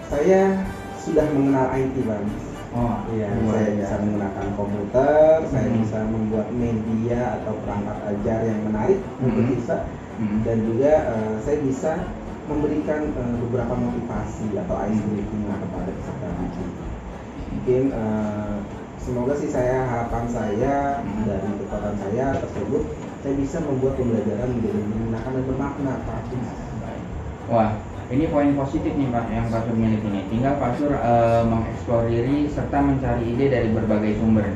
saya sudah mengenal IT Pak Hafiz. Oh iya, saya bisa menggunakan komputer, saya bisa membuat media atau perangkat ajar yang menarik untuk bisa, dan juga saya bisa memberikan beberapa motivasi atau ice breaking kepada peserta didik. Mungkin semoga sih harapan saya dari kekuatan saya tersebut, saya bisa membuat pembelajaran menjadi menyenangkan dan bermakna Pak Hafiz. Wah, ini poin positif nih Pak yang Pak Sur miliki ini. Tinggal Pak Sur mengeksplor diri serta mencari ide dari berbagai sumber.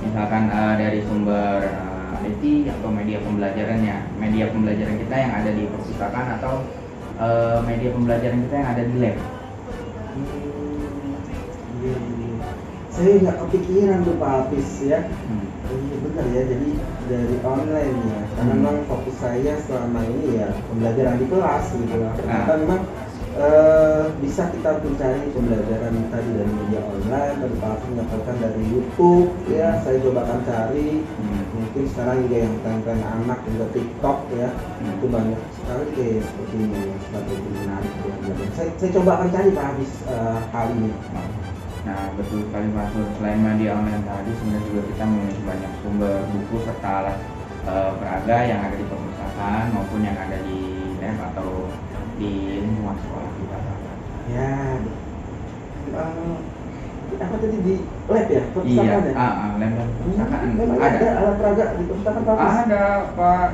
Misalkan dari sumber IT atau media pembelajarannya, media pembelajaran kita yang ada di perpustakaan atau media pembelajaran kita yang ada di lab. Saya nggak kepikiran tuh Pak Hafiz ya. Iya benar ya, jadi dari online ya, karena memang fokus saya selama ini ya pembelajaran di kelas gitu lah. Ternyata memang bisa kita mencari pembelajaran tadi dari media online, dari Pak Hafiz menyampaikan dari YouTube, ya saya coba akan cari. Mungkin sekarang juga yang tren-tren anak juga TikTok ya, itu banyak sekali kayak seperti ini yang strategi menarik ya. Saya coba akan cari Pak Hafiz hal ini. Nah, betul sekali Pak Sur. Selain media online tadi, sebenarnya juga kita memiliki banyak sumber buku serta alat peraga yang ada di perpustakaan maupun yang ada di lab atau di lingkungan sekolah kita. Ya, apa tadi di lab ya? Perpustakaan ya? Lab dan perpustakaan Memang ada alat peraga di perpustakaan Pak Hafiz? Ada Pak.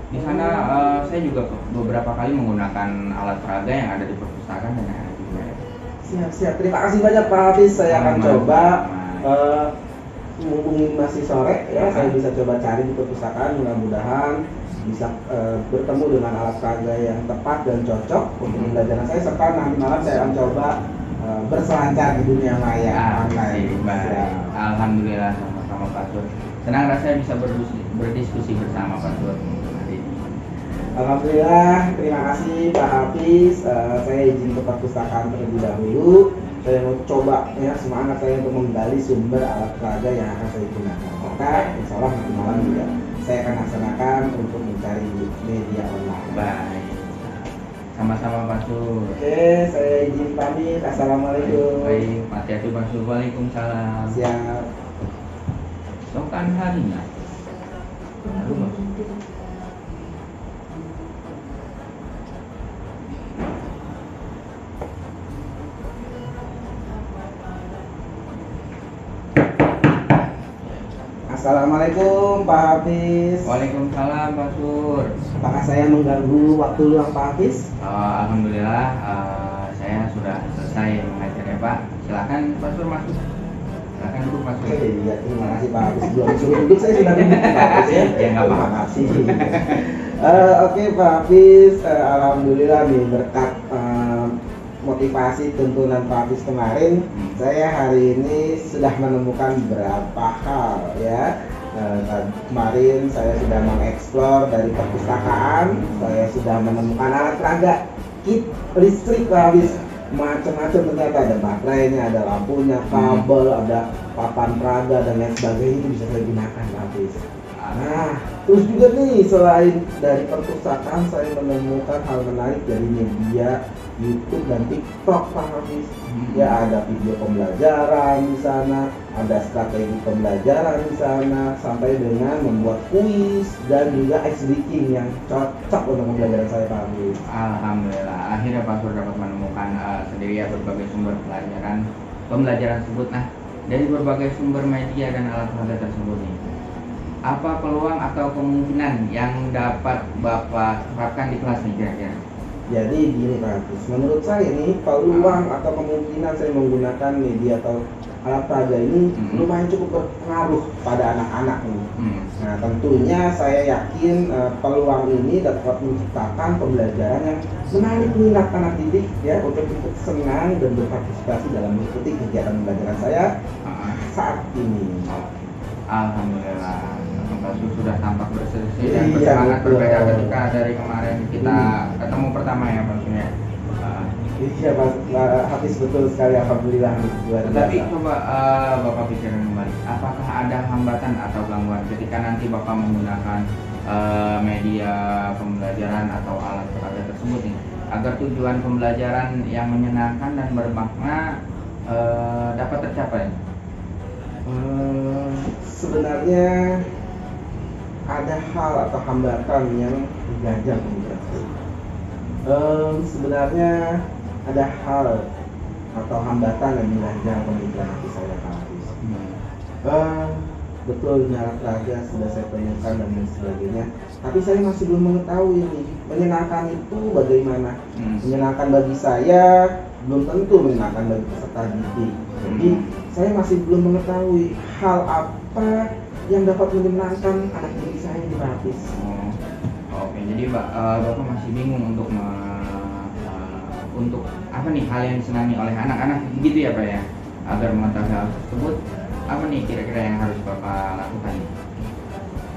Di sana saya juga beberapa kali menggunakan alat peraga yang ada di perpustakaan dan yang ada di lab. Siap. Terima kasih banyak Pak Hafiz. Saya akan coba mumpung masih sore ya, saya bisa coba cari di perpustakaan, mudah-mudahan bisa bertemu dengan alat peraga yang tepat dan cocok untuk pembelajaran saya, serta nanti malam saya akan coba berselancar di dunia maya online. Baik. Alhamdulillah, sama-sama Pak Sur. Senang rasanya bisa berdiskusi bersama Pak Sur hari ini. Alhamdulillah, terima kasih Pak Hafiz. Saya izin ke perpustakaan terlebih dahulu. Saya mau coba ya, semangat saya untuk menggali sumber alat peraga yang akan saya gunakan. Maka insya Allah nanti malam juga saya akan laksanakan untuk mencari media online. Baik. Sama-sama Pak Sur. Oke, saya izin pamit. Assalamualaikum. Baik, hati-hati Pak Sur. Waalaikumsalam. Siap. Sokan harinya. Assalamualaikum Pak Hafiz. Waalaikumsalam Pak Sur. Apakah saya mengganggu waktu luang Pak Hafiz? Alhamdulillah, saya sudah selesai mengajar ya Pak. Silakan Pak Sur masuk. Silakan duduk Pak Sur. Iya, terima kasih Pak Hafiz. Belum suruh duduk saya sudah duduk Pak Hafiz ya. Ya nggak apa-apa. Terima kasih. Oke Pak Hafiz, alhamdulillah nih berkat motivasi tuntunan Pak Hafiz kemarin, saya hari ini sudah menemukan beberapa hal ya. Kemarin saya sudah mengeksplor dari perpustakaan, saya sudah menemukan alat peraga kit listrik Pak Hafiz, macam-macam ternyata, ada baterainya, ada lampunya, kabel, ada papan peraga dan lain sebagainya, itu bisa saya gunakan Pak Hafiz. Nah, terus juga nih selain dari perpustakaan saya menemukan hal menarik dari media YouTube dan TikTok Pak Hafiz. Ya, ada video pembelajaran di sana, ada strategi pembelajaran di sana, sampai dengan membuat kuis dan juga ice breaking yang cocok untuk pembelajaran saya Pak Hafiz. Alhamdulillah, akhirnya Pak Sur dapat menemukan sendiri ya berbagai sumber pembelajaran tersebut. Nah, dari berbagai sumber media dan alat peraga tersebut nih, apa peluang atau kemungkinan yang dapat Bapak terapkan di kelas nih kira-kira? Jadi gini Pak Hafiz, menurut saya nih peluang atau kemungkinan saya menggunakan media atau alat peraga ini lumayan cukup berpengaruh pada anak-anak nih. Nah, tentunya saya yakin peluang ini dapat menciptakan pembelajaran yang menarik minat anak didik ya, untuk ikut senang dan berpartisipasi dalam mengikuti kegiatan pembelajaran saya saat ini. Alhamdulillah, Pak Sur sudah tampak berseri dan Iya, bersemangat betul. berbeda ketika dari kemarin kita ketemu pertama ya Pak Sur ya. Iya Pak Hafiz, betul sekali, alhamdulillah luar Tetapi biasa. coba Bapak pikirkan kembali, apakah ada hambatan atau gangguan ketika nanti Bapak menggunakan media pembelajaran atau alat peraga tersebut nih, agar tujuan pembelajaran yang menyenangkan dan bermakna dapat tercapai? Sebenarnya ada hal atau hambatan yang ganjal pemikiran saya. Sebenarnya ada hal atau hambatan yang mengganjal pemikiran hati saya Pak Hafiz. Betul, alat peraga sudah saya temukan dan lain sebagainya, tapi saya masih belum mengetahui nih, menyenangkan itu bagaimana. Menyenangkan bagi saya belum tentu menyenangkan bagi peserta didik. Jadi saya masih belum mengetahui hal apa yang dapat menyenangkan anak didik saya di Pak Hafiz. Oke, jadi Bapak masih bingung untuk untuk apa nih hal yang disenangi oleh anak-anak gitu ya Pak ya, agar mengetahui hal tersebut, apa nih kira-kira yang harus Bapak lakukan?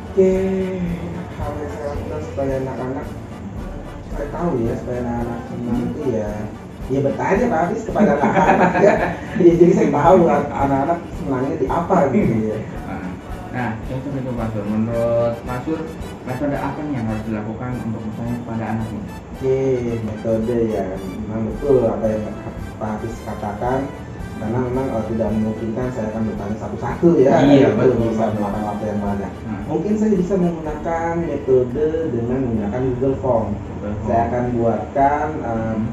Oke, hal yang saya lakukan supaya anak-anak, saya tahu ya, supaya anak-anak senang itu ya, Ya bertanya Pak Hafiz kepada anak-anak ya. Jadi saya tahu anak-anak senangnya di apa gitu ya. Nah, cocok itu Pak Sur. Menurut Pak Sur, metode apa nih yang harus dilakukan untuk bertanya kepada anak ini? Oke, metode ya memang betul apa yang Pak Hafiz katakan, karena memang tidak memungkinkan saya akan bertanya satu-satu ya. Iya, Itu betul. bisa memakan waktu yang banyak. Nah, Mungkin saya bisa menggunakan metode dengan menggunakan Google Form. Saya akan buatkan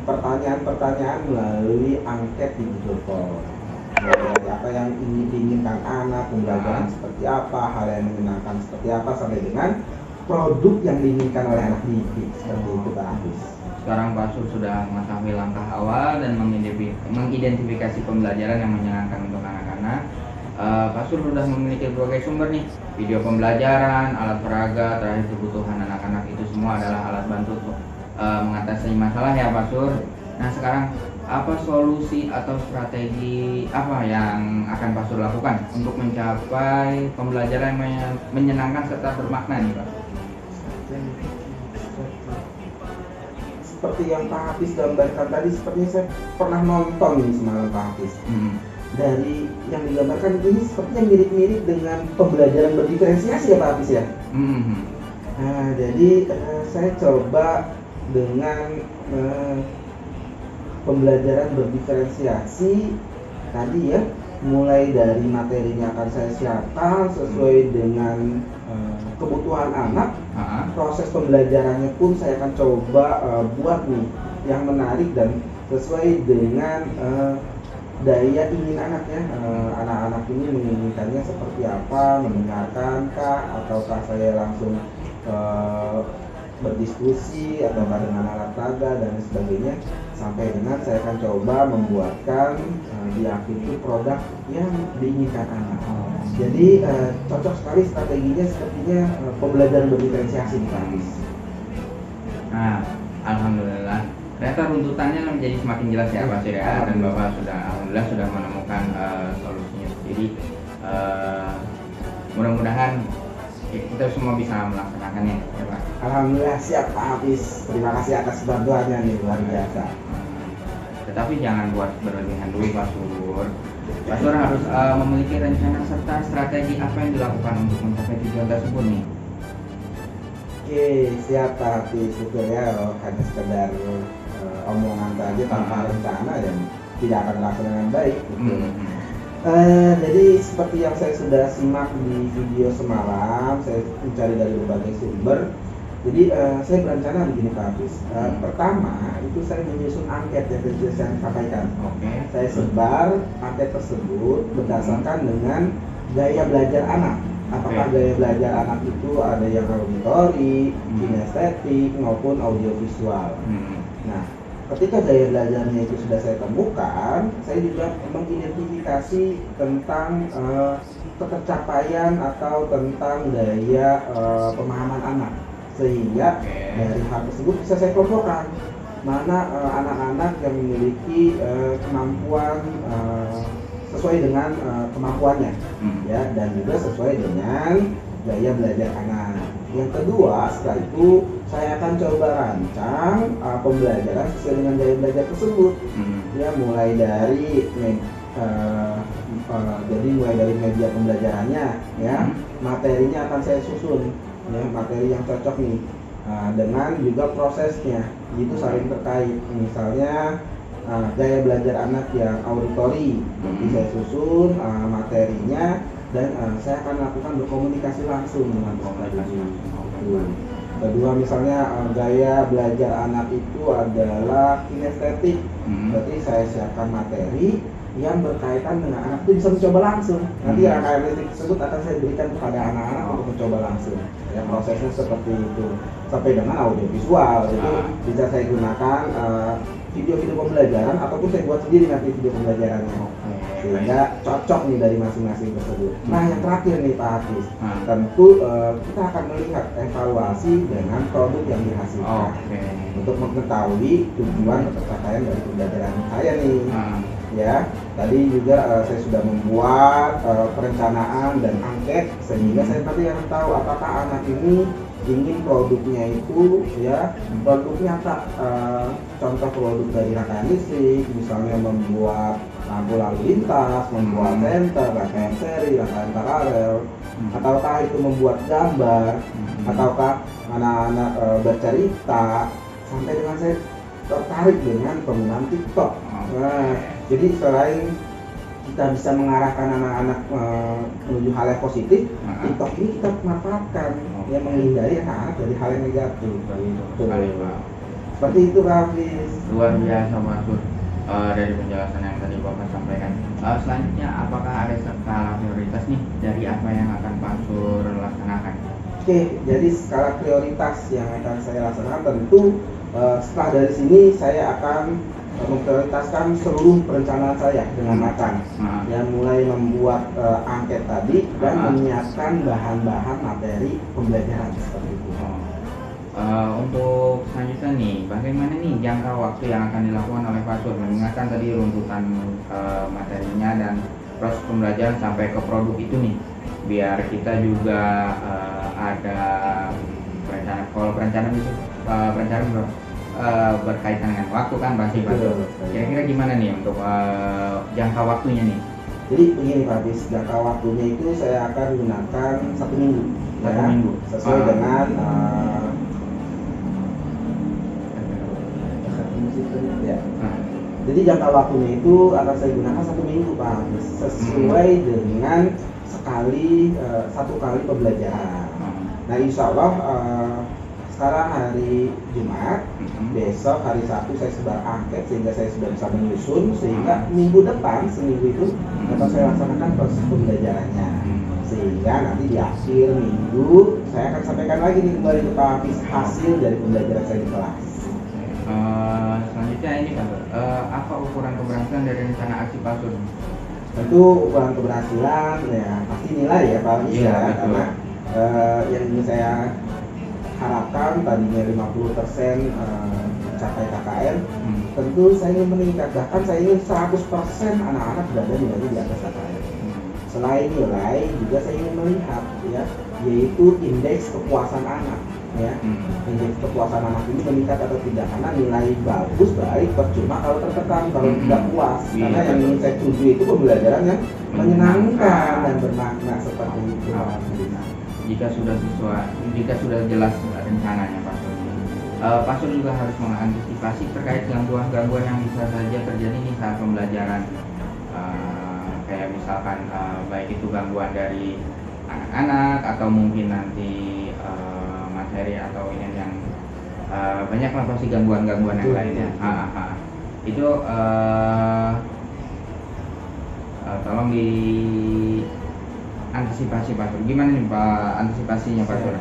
pertanyaan-pertanyaan melalui angket di Google Form. Dari apa yang diinginkan anak, pembelajaran seperti apa, hal yang menyenangkan seperti apa, sampai dengan produk yang diinginkan oleh anak didik seperti itu Pak Hafiz. Sekarang Pak Sur sudah mengetahui langkah awal dan mengidentifikasi pembelajaran yang menyenangkan untuk anak-anak. Pak Sur sudah memiliki berbagai sumber nih, video pembelajaran, alat peraga, terakhir kebutuhan anak-anak, itu semua adalah alat bantu untuk mengatasi masalah ya Pak Sur. Nah sekarang apa solusi atau strategi apa yang akan Pak Sur lakukan untuk mencapai pembelajaran yang menyenangkan serta bermakna nih Pak? Seperti yang Pak Hafiz gambarkan tadi, sepertinya saya pernah nonton nih semalam Pak Hafiz. Dari yang digambarkan ini sepertinya mirip-mirip dengan pembelajaran berdiferensiasi ya Pak Hafiz ya. Nah, jadi saya coba dengan pembelajaran berdiferensiasi tadi ya, mulai dari materinya akan saya siapkan sesuai dengan kebutuhan anak. Proses pembelajarannya pun saya akan coba buat nih yang menarik dan sesuai dengan daya ingin anak ya. Anak-anak ini menginginkannya seperti apa, mendengarkankah, ataukah saya langsung berdiskusi ataukah dengan alat peraga dan sebagainya, sampai dengan saya akan coba membuatkan di akhir itu produk yang diinginkan anak. Jadi cocok sekali strateginya, sepertinya pembelajaran berdiferensiasi di Hafiz. Nah, alhamdulillah ternyata runtutannya menjadi semakin jelas ya Pak Sur ya, dan Bapak alhamdulillah sudah menemukan solusinya. Jadi mudah-mudahan kita semua bisa melaksanakannya ya Pak. Alhamdulillah siap Pak Hafiz. Terima kasih atas bantuannya nih, luar biasa. Tetapi jangan buat berlebihan dulu Pak Sur. Pak Sur harus memiliki rencana serta strategi apa yang dilakukan untuk mencapai tujuan tersebut nih. Oke, siap Pak Hafiz. Itu ya hanya sekedar omongan saja tanpa rencana dan tidak akan terlaksana dengan baik. Gitu. Jadi seperti yang saya sudah simak di video semalam, saya mencari dari berbagai sumber. Jadi saya berencana begini Pak Hafiz. Pertama itu saya menyusun angket yang tadi saya sampaikan. Saya sebar angket tersebut berdasarkan dengan gaya belajar anak. Apakah gaya belajar anak itu ada yang auditori, kinestetik maupun audiovisual. Nah, ketika gaya belajarnya itu sudah saya temukan, saya juga mengidentifikasi tentang ketercapaian atau tentang daya pemahaman anak, sehingga dari hal tersebut bisa saya kelompokkan mana anak-anak yang memiliki kemampuan sesuai dengan kemampuannya ya, dan juga sesuai dengan gaya belajar anak. Yang kedua, setelah itu saya akan coba rancang pembelajaran sesuai dengan gaya belajar tersebut. Ya, mulai dari mulai dari media pembelajarannya, ya, materinya akan saya susun, ya, materi yang cocok nih, dengan juga prosesnya, itu saling terkait. Misalnya gaya belajar anak yang auditori, nanti saya susun materinya dan saya akan lakukan berkomunikasi langsung dengan peserta didik. Kedua, misalnya gaya belajar anak itu adalah kinestetik, berarti saya siapkan materi yang berkaitan dengan anak itu bisa mencoba langsung. Nanti rangkaian tersebut akan saya berikan kepada anak-anak untuk mencoba langsung. Ya, prosesnya seperti itu. Sampai dengan audiovisual, itu bisa saya gunakan video-video pembelajaran ataupun saya buat sendiri nanti video pembelajarannya, sehingga cocok nih dari masing-masing tersebut. Nah, yang terakhir nih Pak Hafiz, tentu kita akan melihat evaluasi dengan produk yang dihasilkan untuk mengetahui tujuan tercapaian dari pembelajaran saya nih. Ya, tadi juga saya sudah membuat perencanaan dan angket, sehingga saya nanti akan tahu apakah anak ini ingin produknya itu ya produk nyata, contoh produk dari rangkaian listrik, misalnya membuat lampu lalu lintas, membuat senter, rangkaian seri, rangkaian paralel, ataukah itu membuat gambar, ataukah anak-anak bercerita, sampai dengan saya tertarik dengan penggunaan TikTok. Nah, jadi selain kita bisa mengarahkan anak-anak menuju hal yang positif, TikTok ini kita manfaatkan yang menghindari anak-anak dari hal yang negatif. Seperti itu Pak Hafiz. Luar biasa Pak Sur, dari penjelasan yang tadi Bapak sampaikan. Selanjutnya, apakah ada skala prioritas nih dari apa yang akan Pak Sur laksanakan? Oke, jadi skala prioritas yang akan saya laksanakan tentu setelah dari sini saya akan memprioritaskan seluruh perencanaan saya dengan matang, yang mulai membuat angket tadi dan menyiapkan bahan-bahan materi pembelajaran seperti itu. Untuk selanjutnya nih, bagaimana nih jangka waktu yang akan dilakukan oleh Pak Sur, mengingatkan tadi runtutan materinya dan proses pembelajaran sampai ke produk itu nih, biar kita juga ada perencanaan. Kalau perencanaan itu berkaitan dengan waktu kan pasti Pak Sur. Kira-kira gimana nih untuk jangka waktunya nih? Jadi begini Pak Hafiz, jangka waktunya itu saya akan gunakan 1 minggu. Satu minggu. Sesuai dengan ya. Jadi jangka waktunya itu akan saya gunakan 1 minggu Pak Hafiz, sesuai dengan satu kali pembelajaran. Nah insya Allah sekarang hari Jumat, besok hari Sabtu saya sebar angket sehingga saya sudah bisa menyusun, sehingga minggu depan seminggu itu akan saya laksanakan proses pembelajarannya, sehingga nanti di akhir minggu saya akan sampaikan lagi nih kembali ke Pak Hafiz hasil dari pembelajaran saya di kelas. Selanjutnya ini Pak Sur, apa ukuran keberhasilan dari rencana aksi Pak Sur? Tentu ukuran keberhasilan ya pasti nilai ya Pak Hafiz, Iya, ya, karena yang ingin saya harapkan tadinya 50% mencapai KKM, tentu saya ingin meningkat, bahkan saya ingin 100% anak-anak berada nilainya di atas KKM. Selain nilai juga saya ingin melihat ya, yaitu indeks kepuasan anak ya. Indeks kepuasan anak ini meningkat atau tidak, karena nilai bagus baik percuma kalau tertekan, kalau tidak puas. Karena yang ingin saya tuju itu pembelajaran yang menyenangkan dan bermakna seperti itu. Jika sudah jelas rencananya Pak Sur, Pak Sur juga harus mengantisipasi terkait gangguan-gangguan yang bisa saja terjadi nih saat pembelajaran, kayak misalkan baik itu gangguan dari anak-anak atau mungkin nanti materi atau ini yang banyak lah pasti gangguan-gangguan yang lainnya. Itu tolong di antisipasi Pak Sur. Gimana nih Pak antisipasinya Pak Sur?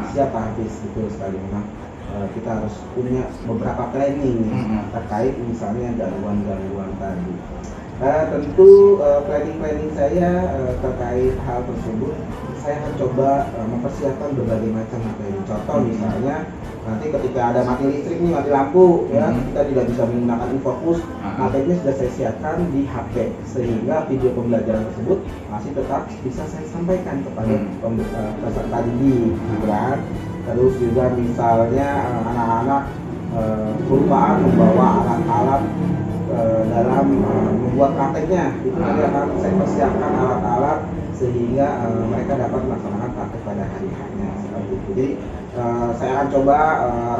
Siap Pak Hafiz, betul sekali. Memang kita harus punya beberapa planning terkait misalnya gangguan-gangguan tadi. Tentu planning saya terkait hal tersebut, saya akan coba mempersiapkan berbagai macam materi. Contoh misalnya nanti ketika ada mati listrik nih, mati lampu ya, kita tidak bisa menggunakan infokus, materinya sudah saya siapkan di HP, sehingga video pembelajaran tersebut masih tetap bisa saya sampaikan kepada peserta didik gitu kan. Terus juga misalnya anak-anak kelupaan membawa alat-alat dalam membuat prakteknya, itu nanti akan saya persiapkan alat-alat sehingga mereka dapat melaksanakan praktek pada hari-harinya seperti itu. Jadi saya akan coba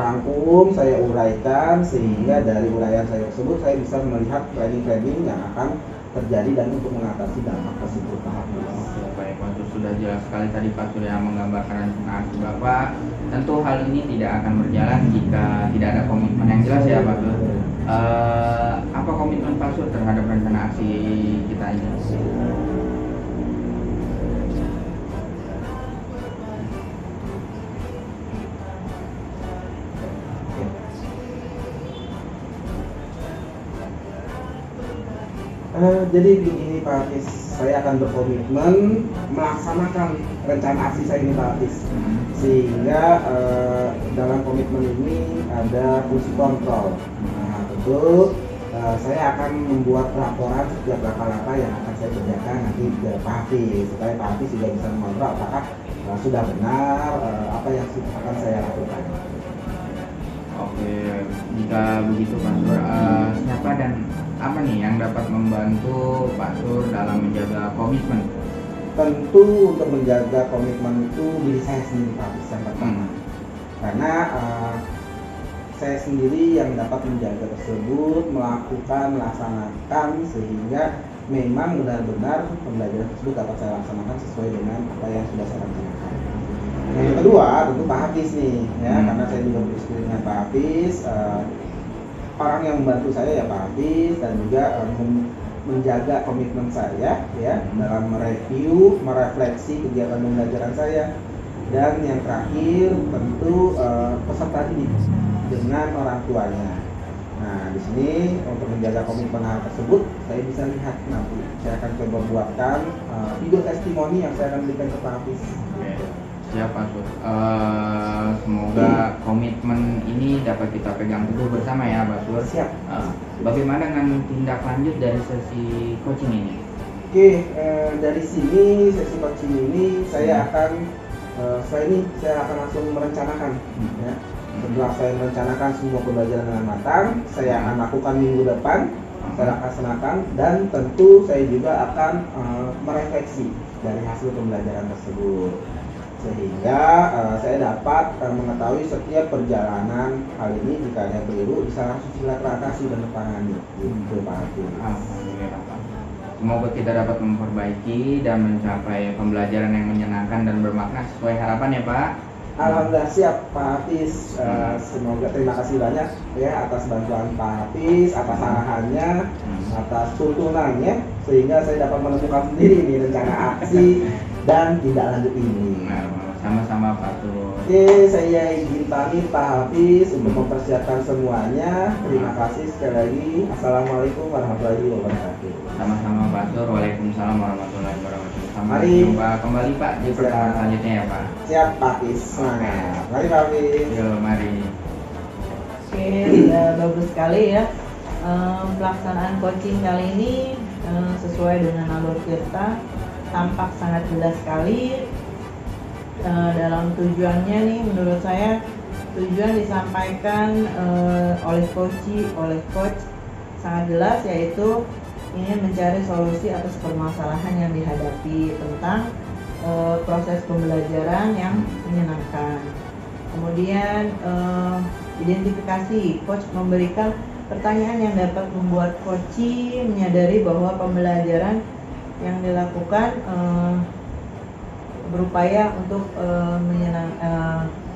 rangkum, saya uraikan, sehingga dari uraian saya tersebut saya bisa melihat planning-planning yang akan terjadi dan untuk mengatasi dampak tersebut. Baik, Pak Sur, sudah jelas sekali tadi Pak Sur yang menggambarkan rencana aksi Bapak. Tentu hal ini tidak akan berjalan jika tidak ada komitmen yang jelas ya Pak Sur. Apa komitmen Pak Sur terhadap rencana aksi kita ini? Jadi begini Pak Hafiz, saya akan berkomitmen melaksanakan rencana aksi saya ini Pak Hafiz, sehingga dalam komitmen ini ada fungsi kontrol. Nah tentu saya akan membuat laporan setiap langkah-langkah yang akan saya kerjakan nanti ke Pak Hafiz, supaya Pak Hafiz juga bisa mengontrol apakah sudah benar apa yang akan saya lakukan. Oke, jika begitu Pak Sur, siapa dan apa nih yang dapat membantu Pak Sur dalam menjaga komitmen? Tentu untuk menjaga komitmen itu diri saya sendiri Pak, yang pertama. Karena saya sendiri yang dapat menjaga tersebut, melaksanakan sehingga memang benar-benar pembelajaran tersebut dapat saya laksanakan sesuai dengan apa yang sudah saya rencanakan. Yang kedua tentu Pak Hafiz nih, ya, karena saya juga berdiskusi dengan Pak Hafiz. Orang yang membantu saya ya Pak Hafiz, dan juga menjaga komitmen saya ya dalam mereview, merefleksi kegiatan pembelajaran saya. Dan yang terakhir tentu peserta didik dengan orang tuanya. Nah, di sini untuk menjaga komitmen hal tersebut, saya bisa lihat nanti. Saya akan coba buatkan video testimoni yang saya akan berikan ke Pak Hafiz. Siap Pak Sur. Semoga komitmen ini dapat kita pegang teguh bersama ya Pak Sur. Siap. Bagaimana dengan tindak lanjut dari sesi coaching ini? Oke, dari sini sesi coaching ini saya akan saya akan langsung merencanakan. Ya. Setelah saya merencanakan semua pembelajaran dengan matang, saya akan lakukan minggu depan, saya akan laksanakan, dan tentu saya juga akan merefleksi dari hasil pembelajaran tersebut, sehingga saya dapat mengetahui setiap perjalanan hal ini. Jika ada keliru bisa langsung silaturahmi dan tangani gitu Pak Hafiz. Alhamdulillah Pak. Semoga kita dapat memperbaiki dan mencapai pembelajaran yang menyenangkan dan bermakna sesuai harapan ya Pak. Alhamdulillah, siap Pak Hafiz. Semoga, terima kasih banyak ya atas bantuan Pak Hafiz, atas arahannya, atas tuntunannya, sehingga saya dapat menemukan sendiri nih rencana aksi dan tindak lanjut ini. Sama-sama Pak Sur. Oke, saya izin pamit Pak Hafiz untuk mempersiapkan semuanya. Terima kasih sekali lagi. Assalamualaikum warahmatullahi wabarakatuh. Sama-sama Pak Sur. Waalaikumsalam warahmatullahi wabarakatuh. Sampai Mari. jumpa kembali Pak di pertemuan selanjutnya ya Pak. Siap Pak Hafiz. Semangat. Mari Pak Hafiz. Yo, mari. Oke, sudah bagus sekali ya. Pelaksanaan coaching kali ini sesuai dengan alur kita, tampak sangat jelas sekali. Dalam tujuannya nih, menurut saya tujuan disampaikan oleh coach sangat jelas, yaitu ingin mencari solusi atas permasalahan yang dihadapi tentang proses pembelajaran yang menyenangkan. Kemudian identifikasi, coach memberikan pertanyaan yang dapat membuat coach menyadari bahwa pembelajaran yang dilakukan berupaya untuk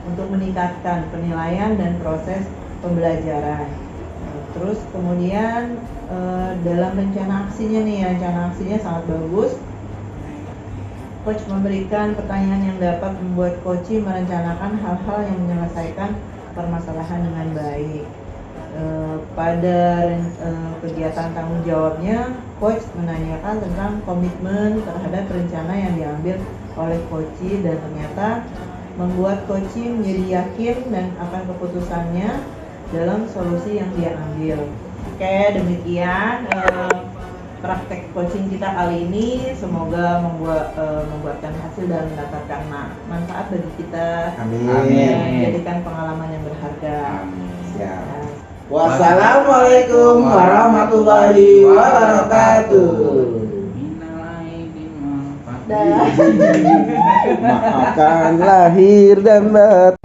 untuk meningkatkan penilaian dan proses pembelajaran. Terus kemudian dalam rencana aksinya nih, rencana aksinya sangat bagus. Coach memberikan pertanyaan yang dapat membuat coach merencanakan hal-hal yang menyelesaikan permasalahan dengan baik. Pada kegiatan tanggung jawabnya, coach menanyakan tentang komitmen terhadap rencana yang diambil oleh coach, dan ternyata membuat coach menjadi yakin dan akan keputusannya dalam solusi yang dia ambil. Oke, demikian praktek coaching kita kali ini. Semoga membuatkan hasil dan mendatangkan manfaat bagi kita. Amin. Menjadikan pengalaman yang berharga. Amin. Siap. Wassalamualaikum warahmatullahi wabarakatuh. Maafkan lahir dan batin.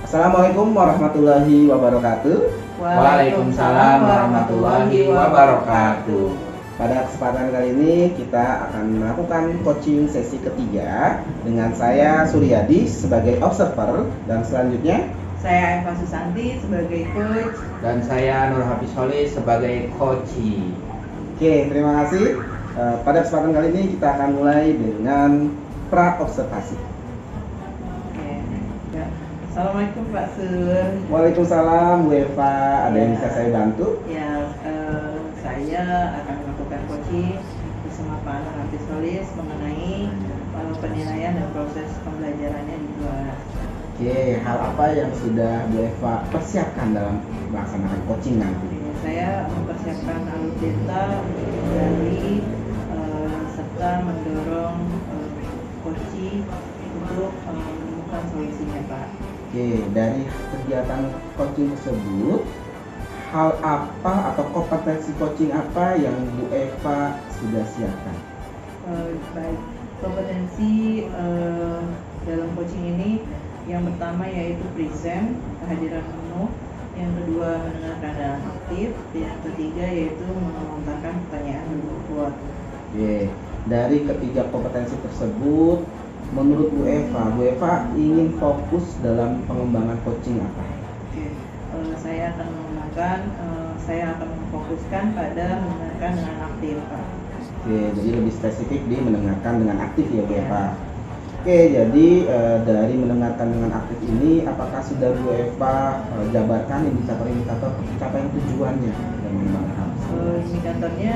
Assalamualaikum warahmatullahi wabarakatuh. Waalaikumsalam warahmatullahi wabarakatuh. Pada kesempatan kali ini kita akan melakukan coaching sesi ketiga dengan saya Suryadi sebagai observer, dan selanjutnya Saya Eva Susanti sebagai coach. Dan saya Nur Hafiz Solih sebagai coach. Oke, terima kasih. Pada kesempatan kali ini kita akan mulai dengan pra-observasi. Oke. Ya. Assalamualaikum Pak Sur. Waalaikumsalam Bu Eva, ada yang bisa saya bantu? Ya, saya akan melakukan coaching bersama Pak Nur Hafiz Solih mengenai penilaian dan proses pembelajarannya di kelas. Oke, hal apa yang sudah Bu Eva persiapkan dalam melaksanakan coaching nanti? Saya mempersiapkan alur data dari serta mendorong Koci untuk menemukan solusinya, Pak. Oke, dari kegiatan coaching tersebut, hal apa atau kompetensi coaching apa yang Bu Eva sudah siapkan? Baik, kompetensi dalam coaching ini yang pertama yaitu present, kehadiran penuh, yang kedua mendengarkan dan aktif, dan yang ketiga yaitu melontarkan pertanyaan berbobot. Oke, dari ketiga kompetensi tersebut, menurut Bu Eva ingin fokus dalam pengembangan coaching apa? Oke, saya akan memfokuskan pada mendengarkan dengan aktif, Pak. Oke, jadi lebih spesifik di mendengarkan dengan aktif ya Bu Eva. Oke, jadi dari mendengarkan dengan aktif ini, apakah sudah Bu Eva jabarkan indikator-indikator pencapaian tujuannya dalam mengembangkan hal tersebut? Indikatornya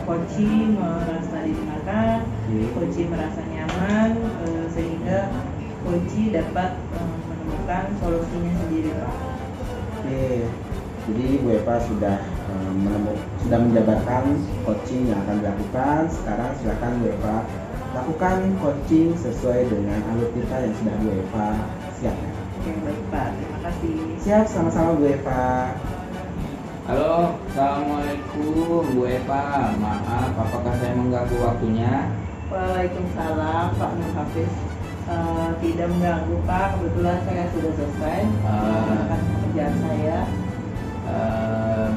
Koci merasa didengarkan, Koci merasa nyaman, sehingga Koci dapat menemukan solusinya sendiri, Pak. Oke, jadi Bu Eva sudah menjabarkan coaching yang akan dilakukan. Sekarang silakan Bu Eva lakukan coaching sesuai dengan alur cerita yang sudah Bu Eva siapkan. Oke, baik Pak, terima kasih. Siap, sama-sama Bu Eva. Halo, assalamualaikum Bu Eva. Maaf, apakah saya mengganggu waktunya? Waalaikumsalam Pak Nur Hafiz. Tidak mengganggu Pak, kebetulan saya sudah selesai melakukan pekerjaan saya.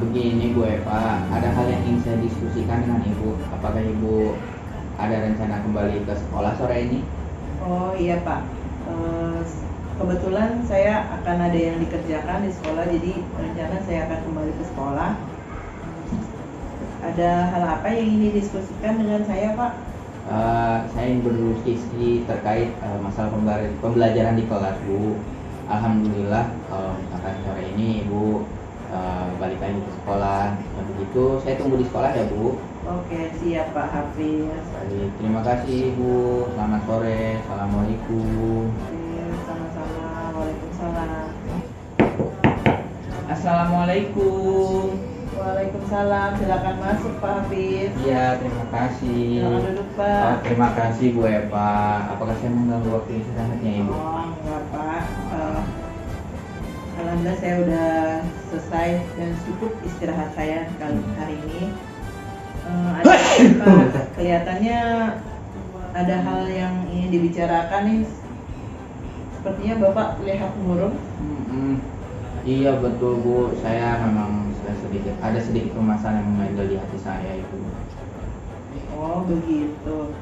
Begini Bu Eva, ada hal yang ingin saya diskusikan dengan Ibu. Apakah Ibu ada rencana kembali ke sekolah sore ini? Oh iya Pak, kebetulan saya akan ada yang dikerjakan di sekolah, jadi rencana saya akan kembali ke sekolah. Ada hal apa yang ingin didiskusikan dengan saya Pak? Saya ingin berdiskusi terkait masalah pembelajaran di kelas Bu. Alhamdulillah kalau misalkan sore ini Ibu balik lagi ke sekolah. Dan begitu saya tunggu di sekolah ya Bu. Oke, siap Pak Hafiz. Baik, terima kasih Bu. Selamat sore. Assalamualaikum. Oke, sama-sama. Waalaikumsalam. Assalamualaikum. Waalaikumsalam. Silakan masuk Pak Hafiz. Iya, terima kasih. Silakan duduk Pak. Terima kasih Bu Eva. Apakah saya mengganggu waktu istirahatnya Ibu? Oh enggak Pak. Alhamdulillah saya udah selesai dan cukup istirahat saya kali hari ini. Ada apa? Kelihatannya ada hal yang ingin dibicarakan nih. Sepertinya Bapak terlihat murung. Iya betul Bu. Saya memang ada sedikit permasalahan yang mengganggu di hati saya itu. Oh begitu.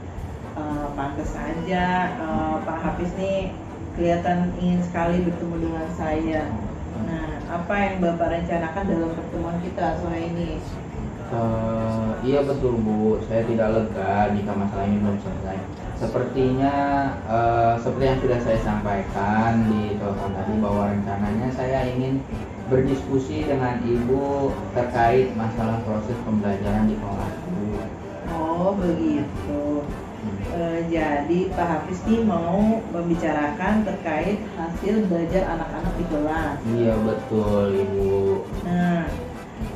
Pantas saja Pak Hafiz nih kelihatan ingin sekali bertemu dengan saya. Nah, apa yang Bapak rencanakan dalam pertemuan kita sore ini? Iya betul Bu, saya tidak lega jika masalah ini belum selesai. Sepertinya seperti yang sudah saya sampaikan di telepon tadi, bahwa rencananya saya ingin berdiskusi dengan Ibu terkait masalah proses pembelajaran di kelas Bu. Oh begitu. Jadi Pak Hafiz nih mau membicarakan terkait hasil belajar anak-anak di kelas. Iya betul Ibu. Nah,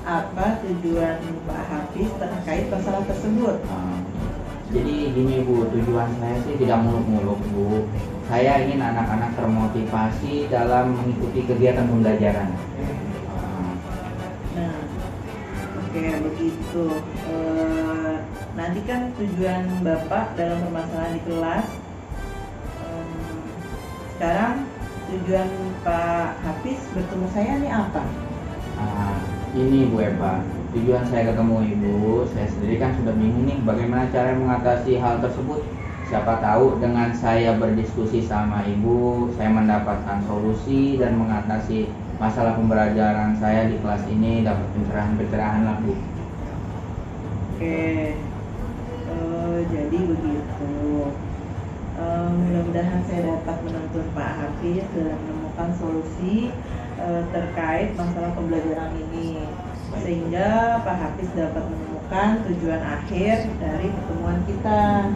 apa tujuan Pak Hafiz terkait masalah tersebut? Jadi gini Bu, tujuan saya sih tidak muluk-muluk Bu. Saya ingin anak-anak termotivasi dalam mengikuti kegiatan pembelajaran. Nah, oke begitu. Nanti kan tujuan Bapak dalam permasalahan di kelas. Sekarang tujuan Pak Hafiz bertemu saya nih apa? Ini Bu Eva, tujuan saya ketemu Ibu, saya sendiri kan sudah bingung nih bagaimana cara mengatasi hal tersebut. Siapa tahu dengan saya berdiskusi sama Ibu, saya mendapatkan solusi dan mengatasi masalah pembelajaran saya di kelas ini, dapat pencerahan-pencerahan lah Bu. Oke, jadi begitu. Mudah-mudahan saya dapat menuntun Pak Hafiz dalam menemukan solusi terkait masalah pembelajaran ini, sehingga Pak Hafiz dapat menemukan tujuan akhir dari pertemuan kita.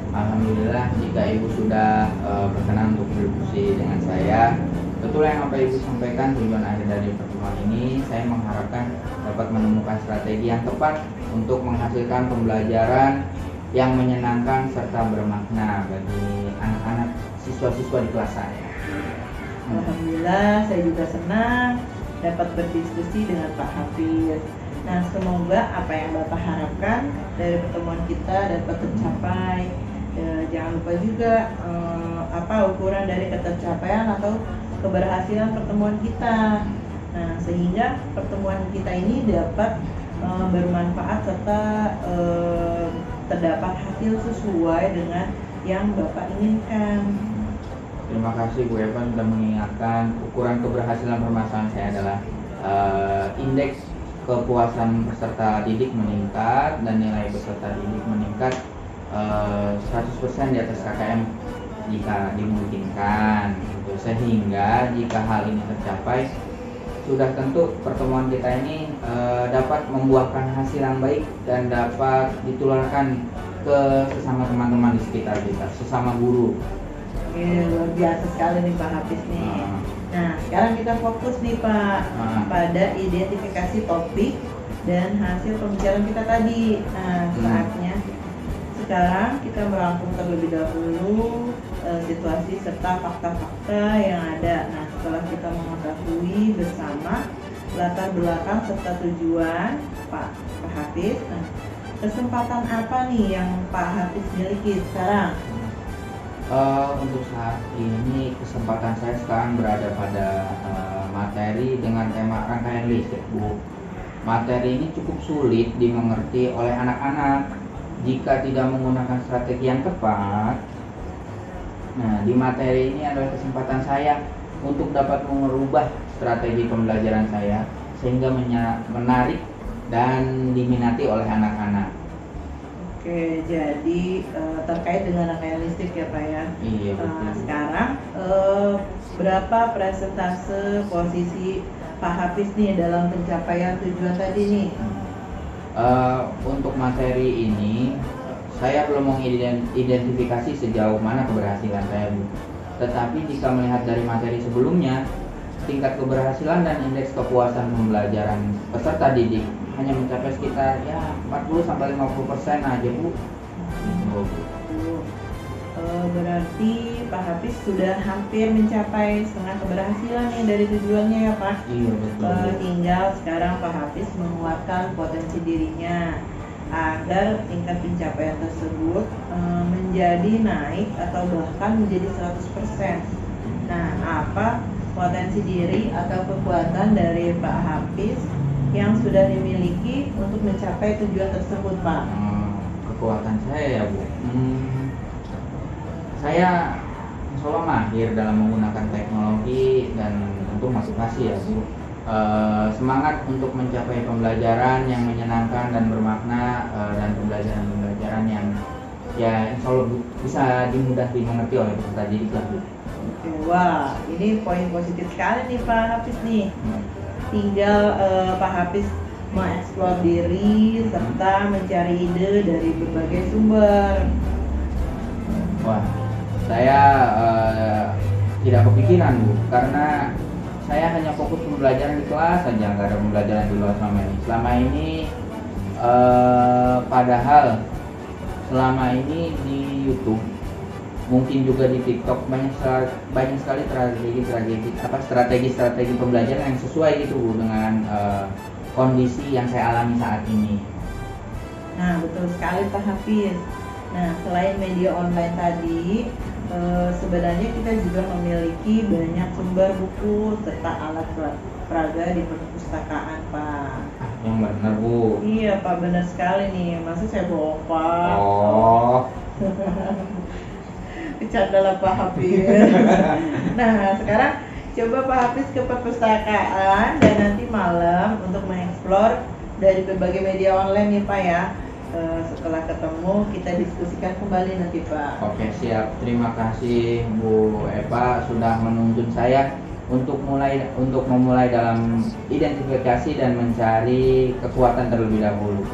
Alhamdulillah jika Ibu sudah berkenan untuk berdiskusi dengan saya, Betul yang apa Ibu sampaikan, tujuan akhir dari pertemuan ini saya mengharapkan dapat menemukan strategi yang tepat untuk menghasilkan pembelajaran yang menyenangkan serta bermakna bagi anak-anak siswa-siswa di kelas saya. Alhamdulillah, saya juga senang dapat berdiskusi dengan Pak Hafiz. Nah, semoga apa yang Bapak harapkan dari pertemuan kita dapat tercapai. Jangan lupa juga apa ukuran dari ketercapaian atau keberhasilan pertemuan kita. Nah, sehingga pertemuan kita ini dapat bermanfaat serta terdapat hasil sesuai dengan yang Bapak inginkan. Terima kasih Bu Eva sudah mengingatkan. Ukuran keberhasilan permasalahan saya adalah indeks kepuasan peserta didik meningkat dan nilai peserta didik meningkat 100% di atas KKM jika dimungkinkan. Sehingga jika hal ini tercapai, sudah tentu pertemuan kita ini dapat membuahkan hasil yang baik dan dapat ditularkan ke sesama teman-teman di sekitar kita, sesama guru. Luar biasa sekali nih Pak Hafiz nih. Nah, sekarang kita fokus nih Pak pada identifikasi topik dan hasil pembicaraan kita tadi. Nah, saatnya sekarang kita merangkum terlebih dahulu situasi serta fakta-fakta yang ada. Nah, setelah kita mengetahui bersama latar belakang serta tujuan Pak Hafiz, nah, kesempatan apa nih yang Pak Hafiz miliki sekarang? Untuk saat ini kesempatan saya sekarang berada pada materi dengan tema rangkaian listrik, Bu. Materi ini cukup sulit dimengerti oleh anak-anak jika tidak menggunakan strategi yang tepat. Nah, di materi ini adalah kesempatan saya untuk dapat merubah strategi pembelajaran saya sehingga menarik dan diminati oleh anak-anak. Oke, jadi terkait dengan rangkaian listrik ya Pak ya. Iya, betul. Sekarang berapa persentase posisi Pak Hafiz nih dalam pencapaian tujuan tadi nih? Untuk materi ini saya belum mengidentifikasi sejauh mana keberhasilan saya, Bu. Tetapi jika melihat dari materi sebelumnya, tingkat keberhasilan dan indeks kepuasan pembelajaran peserta didik hanya mencapai sekitar 40-50% aja, Bu. Berarti Pak Hafiz sudah hampir mencapai setengah keberhasilan nih dari tujuannya ya Pak. Iya, betul. Tinggal sekarang Pak Hafiz menguatkan potensi dirinya agar tingkat pencapaian tersebut menjadi naik atau bahkan menjadi 100%. Nah, apa potensi diri atau kekuatan dari Pak Hafiz yang sudah dimiliki untuk mencapai tujuan tersebut, Pak? Kekuatan saya ya, Bu. Saya insya Allah mahir dalam menggunakan teknologi dan tentu motivasi ya, Bu. Semangat untuk mencapai pembelajaran yang menyenangkan dan bermakna dan pembelajaran yang ya insya Allah bisa dimudah dimengerti oleh peserta didik lah, Bu. Oke, wah ini poin positif sekali nih Pak Hafiz nih. Tinggal Pak Hafiz mengeksplor diri serta mencari ide dari berbagai sumber. Wah, saya tidak kepikiran, Bu, karena saya hanya fokus pembelajaran di kelas saja, nggak ada pembelajaran di luar selama ini. Padahal selama ini di YouTube, mungkin juga di TikTok banyak sekali strategi pembelajaran yang sesuai gitu, Bu, dengan kondisi yang saya alami saat ini. Nah, betul sekali Pak Hafiz. Nah, selain media online tadi, sebenarnya kita juga memiliki banyak sumber buku serta alat peraga di perpustakaan, Pak. Yang benar, Bu. Iya, Pak, benar sekali nih. Masa saya bohong, Pak? Oh. Bercanda lah Pak Hafiz. Nah, sekarang coba Pak Hafiz ke perpustakaan dan nanti malam untuk mengeksplor dari berbagai media online nih Pak ya. Setelah ketemu kita diskusikan kembali nanti Pak. Oke, siap. Terima kasih Bu Eva sudah menuntun saya untuk memulai dalam identifikasi dan mencari kekuatan terlebih dahulu.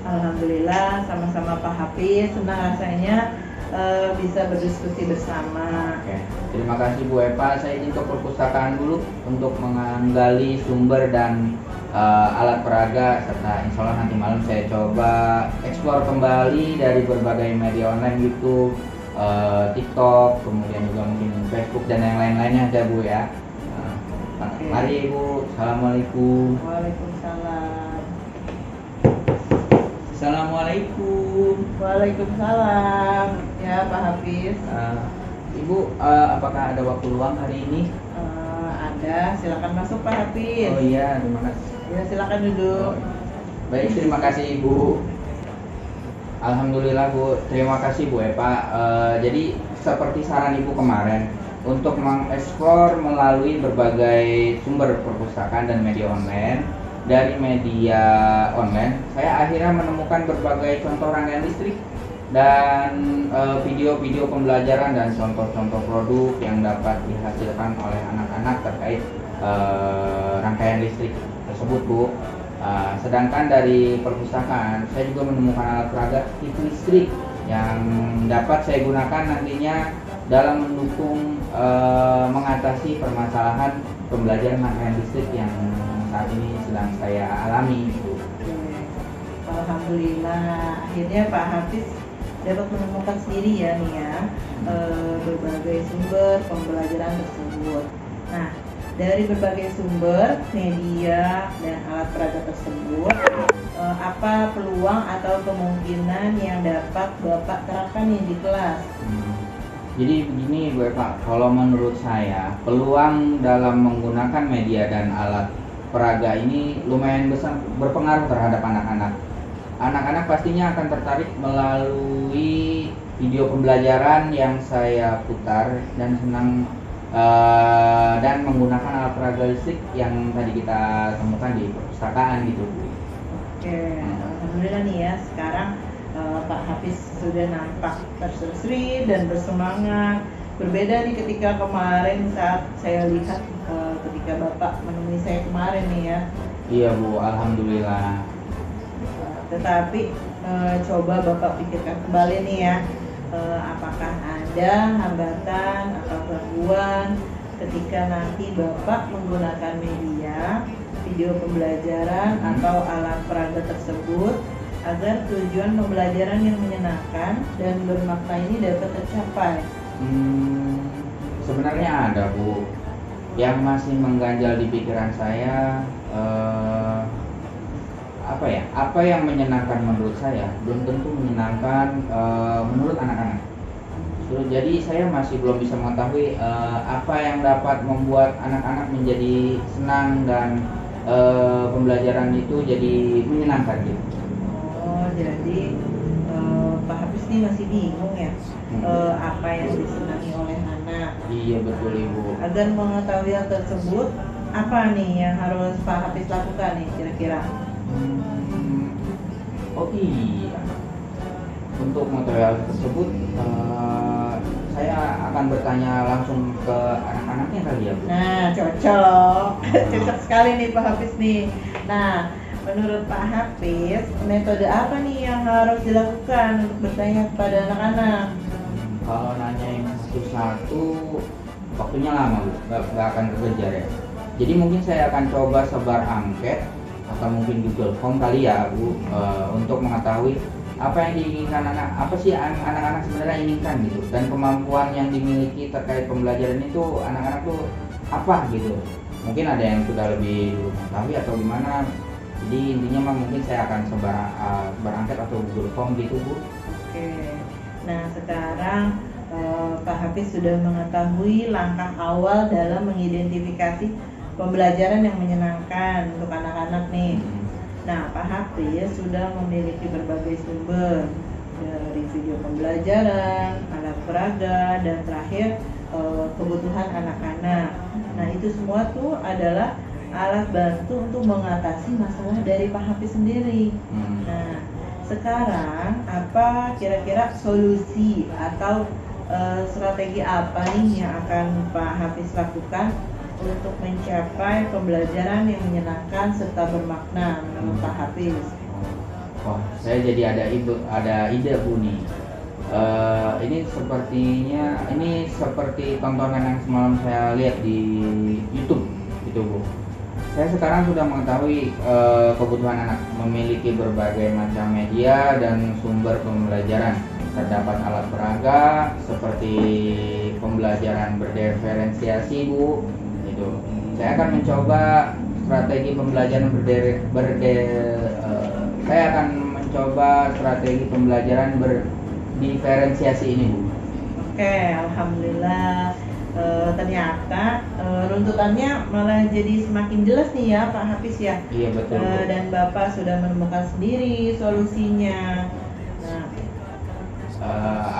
Alhamdulillah, sama-sama Pak Hafiz, senang rasanya bisa berdiskusi bersama. Oke. Terima kasih Bu Eva. Saya izin ke perpustakaan dulu untuk menggali sumber dan alat peraga, serta insya Allah nanti malam saya coba eksplor kembali dari berbagai media online, YouTube, TikTok, kemudian juga mungkin Facebook dan yang lain-lainnya ada Bu ya. Mari Bu. Assalamualaikum. Waalaikumsalam. Assalamualaikum. Waalaikumsalam. Ya Pak Hafiz. Ibu, apakah ada waktu luang hari ini? Ada, silakan masuk Pak Hafiz. Oh iya, terima kasih. Ya silakan duduk. Baik, terima kasih Ibu. Alhamdulillah Bu, terima kasih Bu Eva. Jadi seperti saran Ibu kemarin, untuk mengeksplor melalui berbagai sumber perpustakaan dan media online. Dari media online, saya akhirnya menemukan berbagai contoh rangkaian listrik dan video-video pembelajaran dan contoh-contoh produk yang dapat dihasilkan oleh anak-anak terkait rangkaian listrik tersebut Bu. Sedangkan dari perpustakaan saya juga menemukan alat peraga TV listrik yang dapat saya gunakan nantinya dalam mendukung mengatasi permasalahan pembelajaran rangkaian listrik yang saat ini sedang saya alami Bu. Alhamdulillah, akhirnya Pak Hafiz dapat menemukan sendiri ya nih ya berbagai sumber pembelajaran tersebut. Nah, dari berbagai sumber, media, dan alat peraga tersebut, apa peluang atau kemungkinan yang dapat Bapak terapkan nih di kelas? Jadi begini Bu Eva, kalau menurut saya peluang dalam menggunakan media dan alat peraga ini lumayan besar berpengaruh terhadap anak-anak. Anak-anak pastinya akan tertarik melalui video pembelajaran yang saya putar dan senang dan menggunakan alat peraga listrik yang tadi kita temukan di perpustakaan gitu. Oke, alhamdulillah nih ya sekarang Pak Hafiz sudah nampak terseri dan bersemangat. Berbeda nih ketika kemarin saat saya lihat ketika Bapak menemui saya kemarin nih ya. Iya Bu, alhamdulillah. Tetapi coba Bapak pikirkan kembali nih ya, apakah ada hambatan atau gangguan ketika nanti Bapak menggunakan media, video pembelajaran atau alat peraga tersebut agar tujuan pembelajaran yang menyenangkan dan bermakna ini dapat tercapai. Sebenarnya ada Bu, yang masih mengganjal di pikiran saya apa yang menyenangkan menurut saya belum tentu menyenangkan menurut anak-anak. Jadi saya masih belum bisa mengetahui apa yang dapat membuat anak-anak menjadi senang dan pembelajaran itu jadi menyenangkan gitu. Oh, jadi Pak Hafiz ini masih bingung ya apa yang disenangi oleh anak. Iya betul Ibu. Agar mengetahui hal tersebut, apa nih yang harus Pak Hafiz lakukan nih kira-kira? Oh iya, untuk mengetahui hal tersebut saya akan bertanya langsung ke anak-anaknya kali ya Bu. Nah, cocok. Cocok sekali nih Pak Hafiz nih. Nah, menurut Pak Hafiz, metode apa nih yang harus dilakukan untuk bertanya kepada anak-anak? Kalau nanyain satu-satu, waktunya lama Bu, nggak akan kekejar ya. Jadi mungkin saya akan coba sebar angket atau mungkin Google Form kali ya Bu, untuk mengetahui apa yang diinginkan apa sih anak-anak sebenarnya inginkan gitu, dan kemampuan yang dimiliki terkait pembelajaran itu anak-anak tuh apa gitu. Mungkin ada yang sudah lebih dulu mengetahui atau gimana. Jadi intinya mah mungkin saya akan sebar angket atau Google Form gitu Bu. Oke. Nah, sekarang Pak Hafiz sudah mengetahui langkah awal dalam mengidentifikasi pembelajaran yang menyenangkan untuk anak-anak nih. Nah, Pak Hafiz sudah memiliki berbagai sumber dari video pembelajaran, alat peraga, dan terakhir kebutuhan anak-anak. Nah, itu semua tuh adalah alat bantu untuk mengatasi masalah dari Pak Hafiz sendiri. Nah, sekarang apa kira-kira solusi atau strategi apa nih yang akan Pak Hafiz lakukan untuk mencapai pembelajaran yang menyenangkan serta bermakna menurut Pak Hafiz? Wah, saya jadi ada ide Bu nih. Ini sepertinya ini seperti tontonan yang semalam saya lihat di YouTube gitu Bu. Saya sekarang sudah mengetahui kebutuhan anak memiliki berbagai macam media dan sumber pembelajaran. Terdapat alat peraga seperti pembelajaran berdiferensiasi Bu. Gitu. Saya akan mencoba strategi pembelajaran saya akan mencoba strategi pembelajaran berdiferensiasi ini Bu. Oke, alhamdulillah. Ternyata runtutannya malah jadi semakin jelas nih ya Pak Hafiz ya. Iya betul Bu. Dan Bapak sudah menemukan sendiri solusinya. Nah,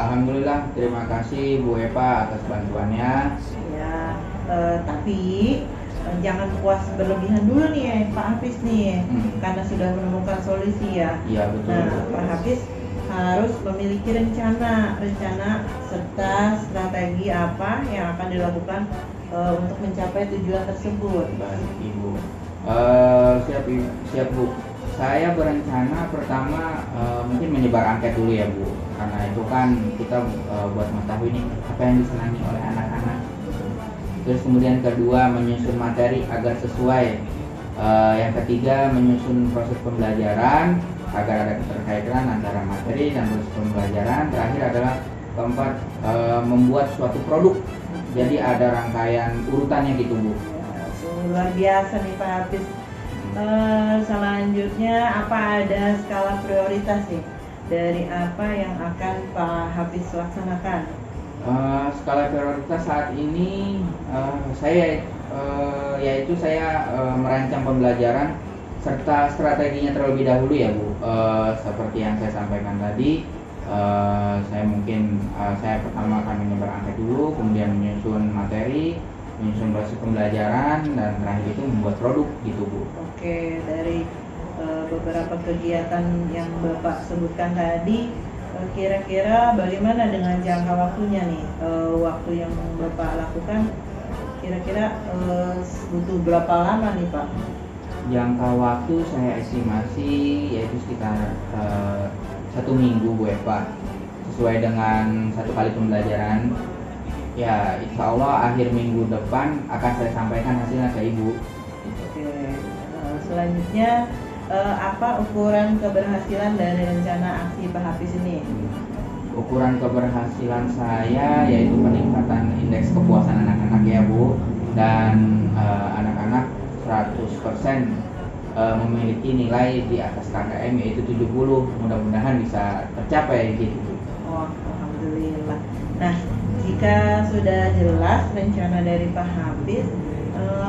Alhamdulillah, terima kasih Bu Eva atas bantuannya. ya, tapi jangan puas berlebihan dulu nih ya Pak Hafiz nih, karena sudah menemukan solusi ya. Iya betul Nah, Bu. Pak Hafiz harus memiliki rencana serta strategi apa yang akan dilakukan untuk mencapai tujuan tersebut. Baik Ibu. Siap Bu. Saya berencana pertama mungkin menyebar angket dulu ya Bu, karena itu kan kita buat mengetahui nih apa yang disenangi oleh anak-anak. Terus kemudian kedua menyusun materi agar sesuai. Yang ketiga menyusun proses pembelajaran agar ada keterkaitan antara materi dan proses pembelajaran. Terakhir adalah keempat membuat suatu produk. Jadi ada rangkaian urutannya gitu Bu. Ya, luar biasa nih Pak Hafiz. Selanjutnya apa ada skala prioritas nih dari apa yang akan Pak Hafiz laksanakan? Skala prioritas saat ini saya merancang pembelajaran serta strateginya terlebih dahulu ya Bu. Seperti yang saya sampaikan tadi, saya pertama akan menyebar angket dulu, kemudian menyusun materi, menyusun proses pembelajaran, dan terakhir itu membuat produk gitu Bu. Oke, dari beberapa kegiatan yang Bapak sebutkan tadi, kira-kira bagaimana dengan jangka waktunya nih? Waktu yang Bapak lakukan kira-kira butuh berapa lama nih Pak? Jangka waktu saya estimasi yaitu sekitar 1 minggu Bu Eva, sesuai dengan 1 kali pembelajaran. Ya, insya Allah akhir minggu depan akan saya sampaikan hasilnya ke Ibu. Oke, selanjutnya apa ukuran keberhasilan dari rencana aksi Pak Hafiz ini? Ukuran keberhasilan saya yaitu peningkatan indeks kepuasan anak-anak ya Bu, dan anak-anak 100% memiliki nilai di atas KKM yaitu 70. Mudah-mudahan bisa tercapai gitu Bu. Oh, alhamdulillah. Nah, jika sudah jelas rencana dari Pak Hafiz,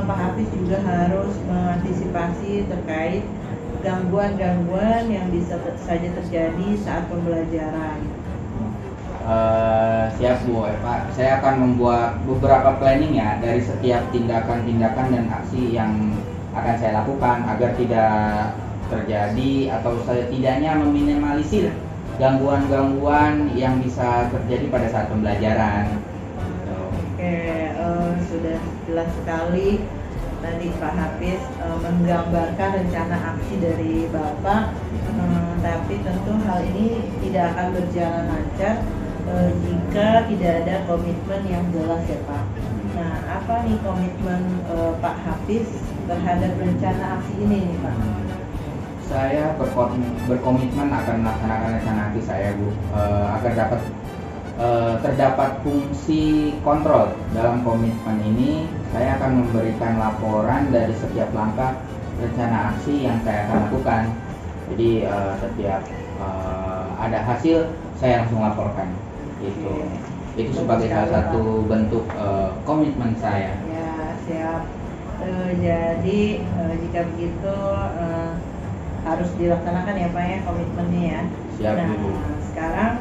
Pak Hafiz juga harus mengantisipasi terkait gangguan-gangguan yang bisa saja terjadi saat pembelajaran. Siap Bu Eva, saya akan membuat beberapa planning ya dari setiap tindakan-tindakan dan aksi yang akan saya lakukan agar tidak terjadi atau setidaknya meminimalisir gangguan-gangguan yang bisa terjadi pada saat pembelajaran. Oke, sudah jelas sekali tadi Pak Hafiz menggambarkan rencana aksi dari Bapak, tapi tentu hal ini tidak akan berjalan lancar jika tidak ada komitmen yang jelas ya Pak. Nah, apa nih komitmen Pak Hafiz terhadap rencana aksi ini nih Pak? Saya berkomitmen akan melaksanakan rencana aksi saya Bu, agar terdapat fungsi kontrol dalam komitmen ini. Saya akan memberikan laporan dari setiap langkah rencana aksi yang saya akan lakukan. Jadi setiap ada hasil saya langsung laporkan gitu. Itu sebagai salah satu bentuk komitmen saya. Ya, siap. Jadi jika begitu harus dilaksanakan ya Pak ya komitmennya ya. Siap Nah, Ibu. sekarang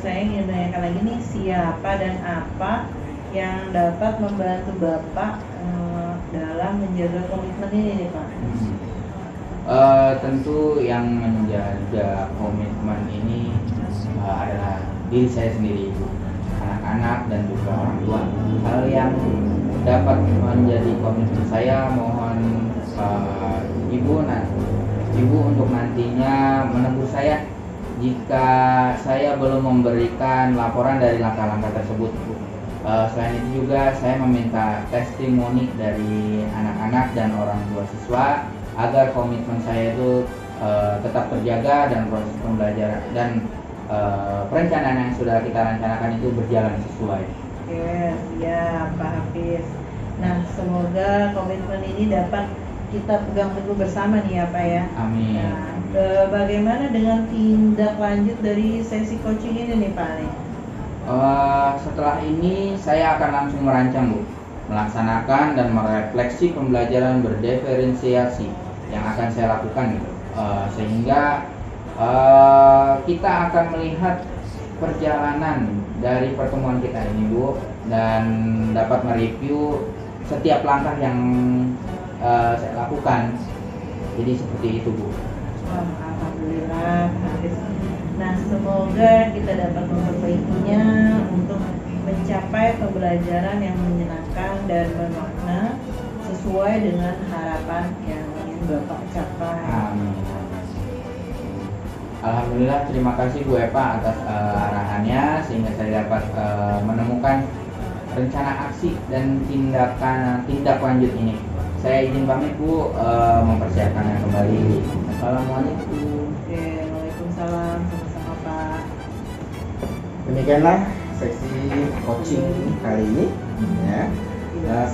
saya ingin menanyakan lagi nih, siapa dan apa yang dapat membantu Bapak dalam menjaga komitmen ini nih Pak? Tentu yang menjaga komitmen ini adalah diri saya sendiri Ibu, anak-anak dan juga orang tua. Hal yang dapat menjadi komitmen saya, mohon Ibu untuk nantinya menegur saya jika saya belum memberikan laporan dari langkah-langkah tersebut, Bu. Selain itu juga saya meminta testimoni dari anak-anak dan orang tua siswa agar komitmen saya itu tetap terjaga dan proses pembelajaran dan perencanaan yang sudah kita rencanakan itu berjalan sesuai. Oke, siap Pak Hafiz. Nah, semoga komitmen ini dapat kita pegang teguh bersama nih ya Pak ya. Amin. Nah, bagaimana dengan tindak lanjut dari sesi coaching ini nih Pak nih? Setelah ini saya akan langsung merancang, Bu, melaksanakan dan merefleksi pembelajaran berdiferensiasi yang akan saya lakukan gitu. Sehingga kita akan melihat perjalanan dari pertemuan kita ini, Bu, dan dapat mereview setiap langkah yang saya lakukan. Jadi seperti itu, Bu. Alhamdulillah, Hafiz. Nah, semoga kita dapat memperbaikinya untuk mencapai pembelajaran yang menyenangkan dan bermakna sesuai dengan harapan yang ingin Bapak capai. Amin. Alhamdulillah, terima kasih Bu Eva atas arahannya sehingga saya dapat menemukan rencana aksi dan tindak lanjut ini. Saya izin pamit, Bu, mempersiapkannya kembali. Assalamualaikum. Oke, waalaikumsalam, sama-sama Pak. Demikianlah seksi coaching kali ini ya.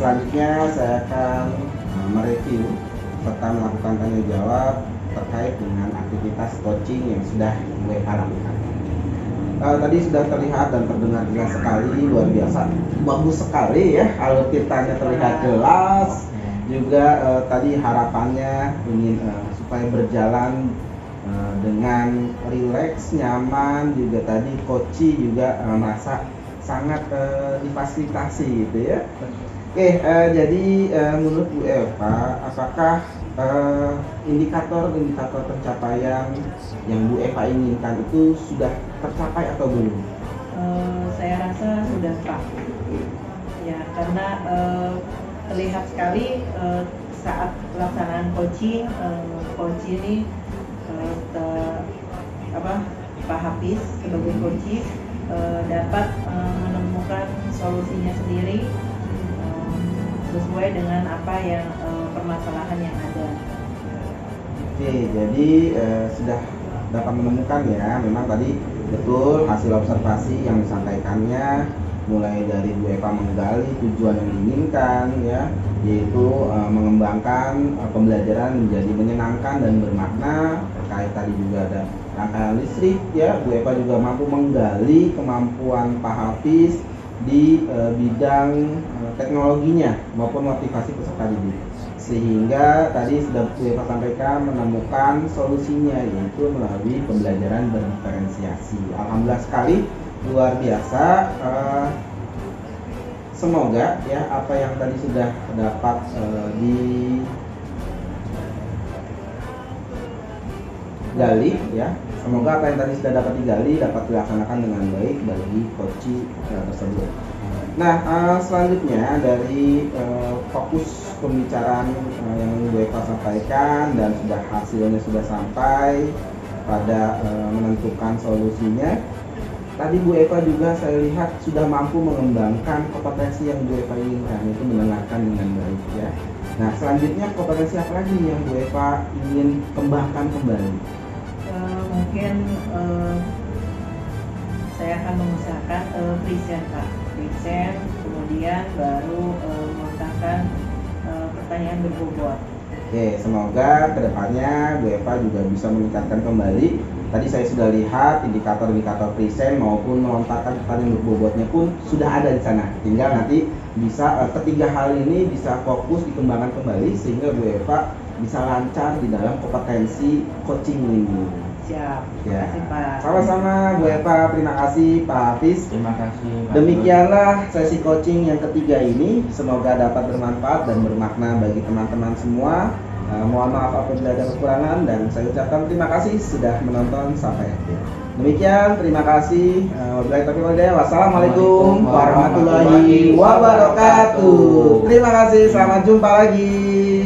Selanjutnya saya akan mereview serta melakukan tanya jawab terkait dengan aktivitas coaching yang sudah Bu Eva lakukan. Tadi sudah terlihat dan terdengar jelas sekali, luar biasa, bagus sekali ya, alur kitanya terlihat jelas. Juga tadi harapannya ingin supaya berjalan dengan rileks, nyaman. Juga tadi coach juga merasa sangat difasilitasi gitu ya. Oke, jadi menurut Bu Eva, apakah indikator-indikator pencapaian yang Bu Eva inginkan itu sudah tercapai atau belum? Saya rasa sudah Pak. Ya, karena terlihat sekali saat pelaksanaan coaching, coach ini Pak Hafiz sebagai coach dapat menemukan solusinya sendiri sesuai dengan apa yang permasalahan yang ada. Oke, jadi sudah dapat menemukan ya. Memang tadi betul hasil observasi yang disampaikannya, mulai dari Bu Eva menggali tujuan yang diinginkan ya, yaitu mengembangkan pembelajaran menjadi menyenangkan dan bermakna. Terkait tadi juga ada rangkaian listrik ya, Bu Eva juga mampu menggali kemampuan Pak Hafiz di bidang teknologinya maupun motivasi peserta didik, sehingga tadi sudah Bu Eva sampaikan menemukan solusinya yaitu melalui pembelajaran berdiferensiasi. Alhamdulillah sekali, luar biasa. Semoga ya apa yang tadi sudah dapat digali ya, semoga apa yang tadi sudah dapat digali dapat dilaksanakan dengan baik bagi coach tersebut. Nah, selanjutnya dari fokus pembicaraan yang Bu Eva sampaikan dan sudah hasilnya sudah sampai pada menentukan solusinya. Tadi Bu Eva juga saya lihat sudah mampu mengembangkan kompetensi yang Bu Eva inginkan, yaitu mendengarkan dengan baik ya. Nah, selanjutnya kompetensi apa lagi yang Bu Eva ingin kembangkan kembali? Mungkin saya akan mengusahakan present Pak, present, kemudian baru mengatakan pertanyaan berbobot. Oke, semoga kedepannya Bu Eva juga bisa meningkatkan kembali. Tadi saya sudah lihat indikator-indikator present maupun melontarkan pertanyaan berbobotnya pun sudah ada di sana. Tinggal nanti bisa ketiga hal ini bisa fokus dikembangkan kembali sehingga Bu Eva bisa lancar di dalam kompetensi coaching ini. Siap, terima Ya. kasih Pak. Sama-sama Bu Eva, terima kasih Pak Hafiz. Terima kasih, Pak. Demikianlah sesi coaching yang ketiga ini. Semoga dapat bermanfaat dan bermakna bagi teman-teman semua. Mohon maaf apabila ada kekurangan dan saya ucapkan terima kasih sudah menonton sampai akhir. Demikian, terima kasih. Wabillahi taufiq wal hidayah. Wassalamualaikum warahmatullahi wabarakatuh. Terima kasih, selamat jumpa lagi.